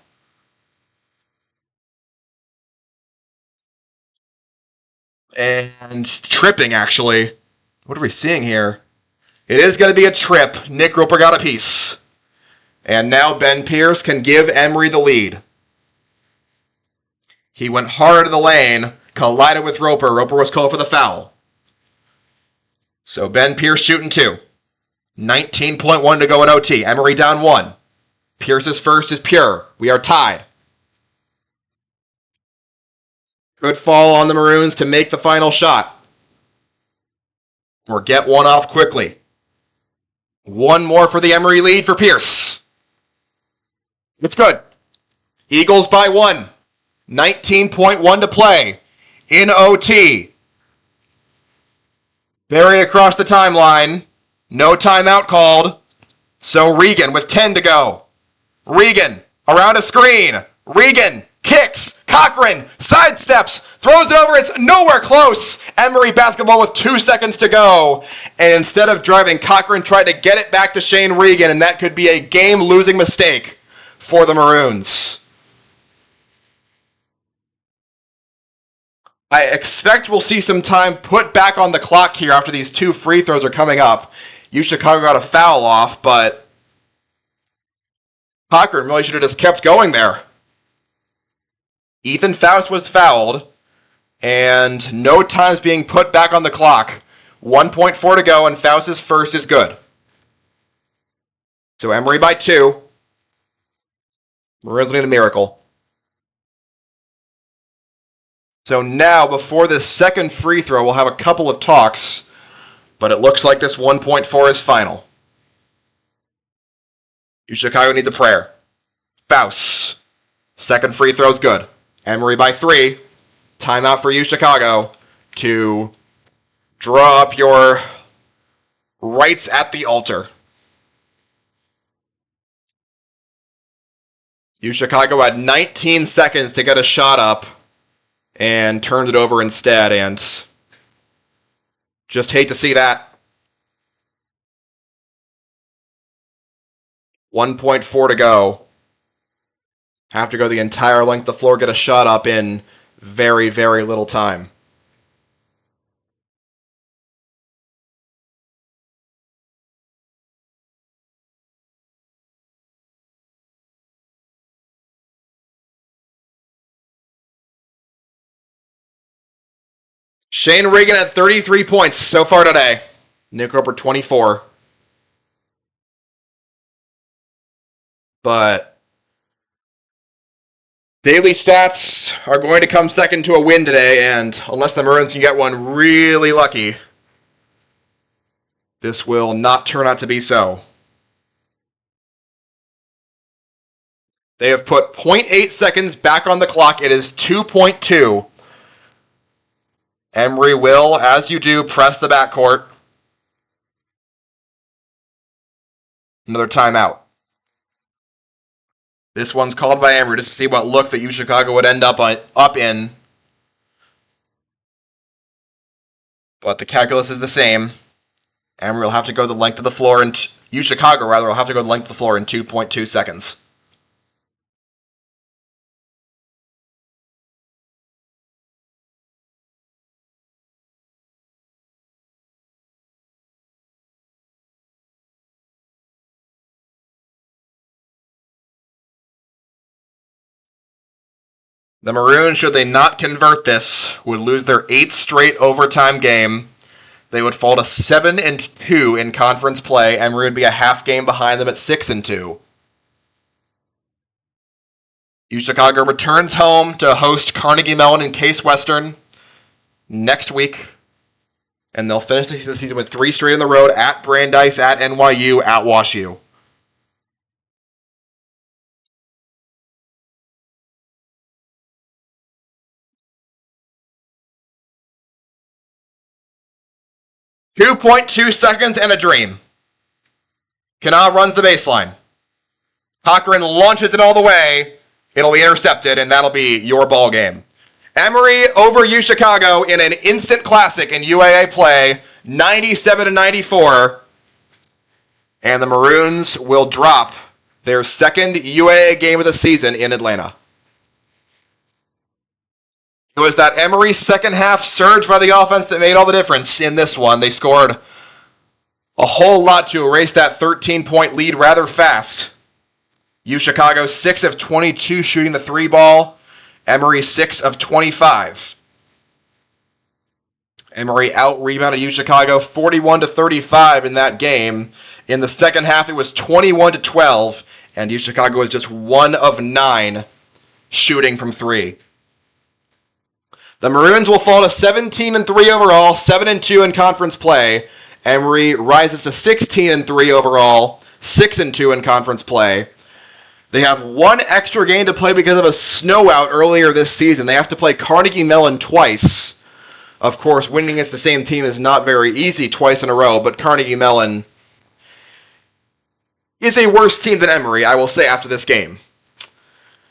And tripping, actually. What are we seeing here? It is going to be a trip. Nick Roper got a piece. And now Ben Pierce can give Emory the lead. He went hard in the lane, collided with Roper. Roper was called for the foul. So Ben Pierce shooting 2. 19.1 to go in OT. Emory down 1. Pierce's first is pure. We are tied. Good fall on the Maroons to make the final shot. Or get one off quickly. One more for the Emory lead for Pierce. It's good. Eagles by 1. 19.1 to play. In OT. Barry across the timeline. No timeout called. So Regan with 10 to go. Regan around a screen. Regan kicks. Cochran sidesteps. Throws it over. It's nowhere close. Emory basketball with 2 seconds to go. And instead of driving, Cochran tried to get it back to Shane Regan. And that could be a game-losing mistake for the Maroons. I expect we'll see some time put back on the clock here after these 2 free throws are coming up. Chicago got a foul off, but Cochran really should have just kept going there. Ethan Faust was fouled, and no time's being put back on the clock. 1.4 to go, and Faust's first is good. So Emory by 2. Maroons need a miracle. So now, before this second free throw, we'll have a couple of talks, but it looks like this 1.4 is final. Chicago needs a prayer. Faust. Second free throw's good. Emory by 3. Timeout for Chicago to draw up your rights at the altar. Chicago had 19 seconds to get a shot up and turned it over instead, and just hate to see that. 1.4 to go. Have to go the entire length of the floor, get a shot up in very, very little time. Shane Regan at 33 points so far today. Nick Roper 24. But daily stats are going to come second to a win today, and unless the Maroons can get one really lucky, this will not turn out to be so. They have put 0.8 seconds back on the clock. It is 2.2. Emory will, as you do, press the backcourt. Another timeout. This one's called by Emory just to see what look that Chicago would end up in. But the calculus is the same. Emory will have to go the length of the floor, and Chicago will have to go the length of the floor in 2.2 seconds. The Maroons, should they not convert this, would lose their 8th straight overtime game. They would fall to 7-2 in conference play. Emory would be a half game behind them at 6-2. Chicago returns home to host Carnegie Mellon and Case Western next week. And they'll finish the season with 3 straight on the road at Brandeis, at NYU, at WashU. .2 seconds and a dream. Kanaa runs the baseline. Cochran launches it all the way. It'll be intercepted, and that'll be your ball game. Emory over Chicago in an instant classic in UAA play, 97-94. And the Maroons will drop their second UAA game of the season in Atlanta. It was that Emory second half surge by the offense that made all the difference in this one. They scored a whole lot to erase that 13-point lead rather fast. Chicago 6 of 22 shooting the 3 ball. Emory 6 of 25. Emory out-rebounded Chicago 41-35 in that game. In the second half, it was 21-12, and Chicago was just 1 of 9 shooting from 3. The Maroons will fall to 17-3 overall, 7-2 in conference play. Emory rises to 16-3 overall, 6-2 in conference play. They have 1 extra game to play because of a snow out earlier this season. They have to play Carnegie Mellon twice. Of course, winning against the same team is not very easy twice in a row, but Carnegie Mellon is a worse team than Emory, I will say, after this game.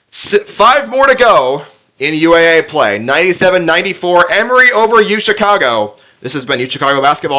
5 more to go in UAA play. 97-94, Emory over Chicago. This has been Chicago Basketball.